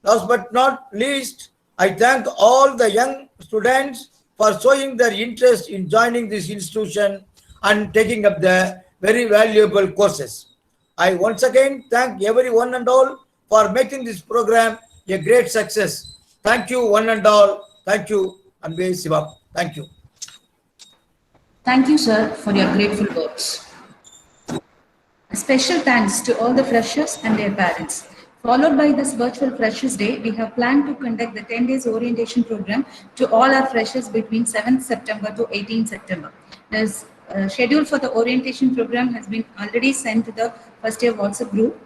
Last but not least, I thank all the young students for showing their interest in joining this institution and taking up the very valuable courses. I once again thank everyone and all for making this program a great success. Thank you, one and all. Thank you, Anbe Siva. Thank you. Thank you, sir, for your grateful words. A special thanks to all the freshers and their parents. Followed by this virtual Freshers Day, we have planned to conduct the 10 days orientation program to all our freshers between 7th September to 18th September. The schedule for the orientation program has been already sent to the first year WhatsApp group.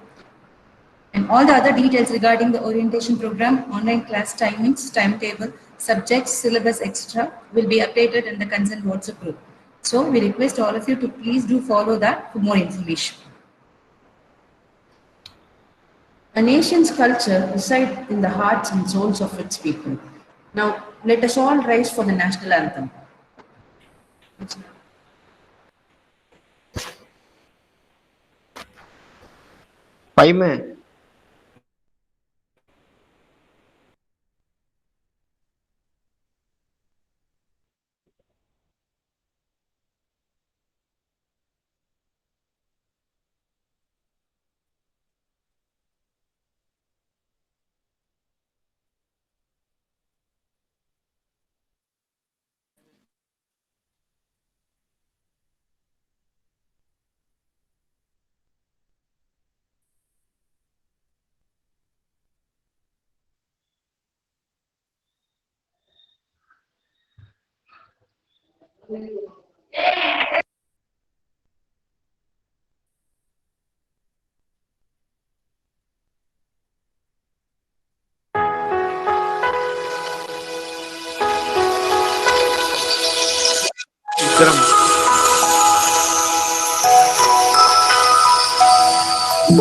And all the other details regarding the orientation program, online class timings, timetable, subjects, syllabus, etc. will be updated in the concerned WhatsApp group. So we request all of you to please do follow that for more information. A nation's culture resides in the hearts and souls of its people. Now, let us all rise for the national anthem. Five.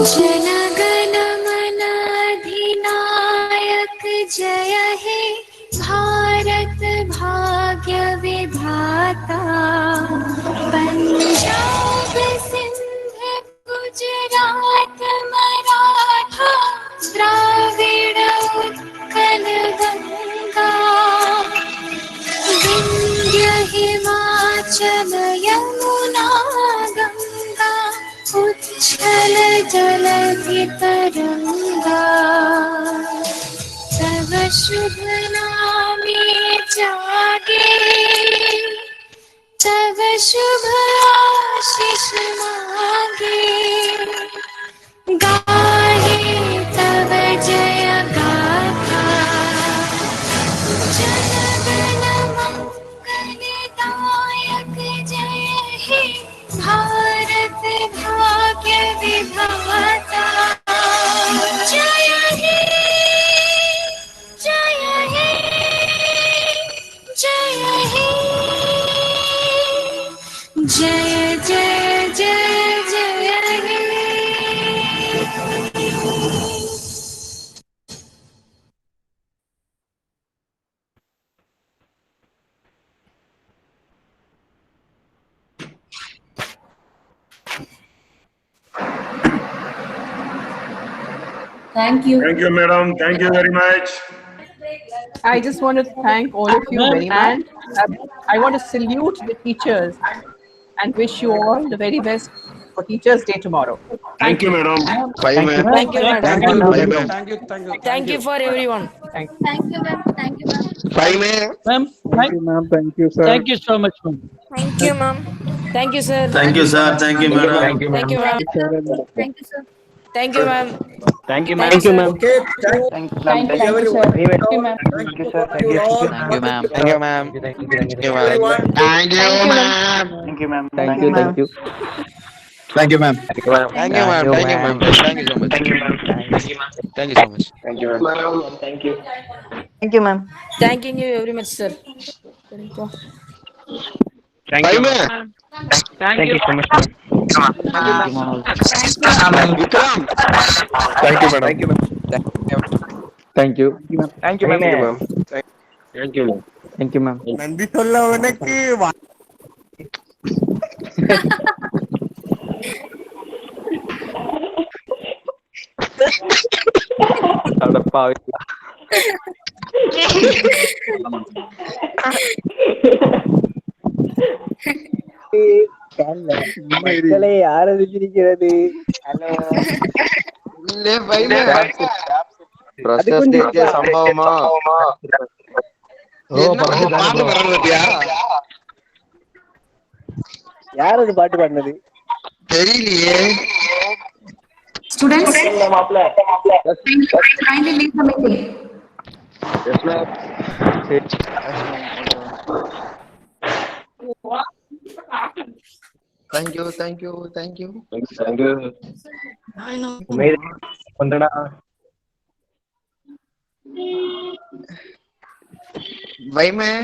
जनगण मन अधिनायक जय हे भारत भाग्य विधाता पंजाब सिंध गुजरात मराठा द्राविड़ उत्कल गंगा विंध्य हिमाचल यमुना गंगा उच्छल जलधि तरंगा तव शुभ नामे जागे तव शुभ आशीष मांगे गाहे तव जय गाथा जनगण मंगलदायक जय हे भारत भाग्य विधाता जय हे जय हे जय हे जय जय जय जय Thank you. Thank you, madam. Thank you very much. I just want to thank all of you Ma'am, very much. And I want to salute the teachers and wish you all the very best for Teachers' Day tomorrow. Thank you, madam. Bye, ma'am. Thank you, ma'am, madam. thank you. Bye, ma'am. Thank you for everyone. Thank Thank you, ma'am. Thank you, ma'am. Bye, ma'am. Ma'am, Thank you, ma'am. Thank you, sir. thank you so much, ma'am. Thank you, ma'am. Thank you, sir. Thank you so much, Thank you, ma'am. madam. Thank you, Thank ma'am. you, ma'am. Thank you, sir. Thank you, ma'am. Thank you, Thank ma'am. you, sir. Okay, thank you everyone. Thank you, ma'am. Thank you all. Thank you, ma'am. Thank you, ma'am. Thank you, Thank you, ma'am. Everyone. Thank you, Thank you, ma'am. ma'am. Thank you, ma'am. Thank you, thank you. Thank you, ma'am. Thank you, ma'am. Thank you, ma'am. Thank you, ma'am. Thank you so much. Thank you, ma'am. Thank you so much. Thank you, ma'am. Thank you. Thank you, ma'am. Thanking you very much, sir. Thank Bye, you, ma'am. ma'am. Thank you so much, ma'am. Thank you, ma'am. Vikram. Thank you, madam. Thank you, ma'am. Thank you. Thank you, ma'am. Thank you, ma'am. Thank you, ma'am. Thank you, ma'am. நன்றி சொல்ல உனக்கு அடப்பாவி. மக்களை ஆரம்பிச்சிருக்கிறது. Hello. இல்ல பைமே பிரசஸ்திக்கு சம்பவமா பாட்டு பாடுறதுயா யார் அது பாட்டு பாடினது? தெரியலையே. Students, kindly leave the meeting. Yes, ma'am. Thank you, thank you, thank you. Thank you. Vandada. பைமே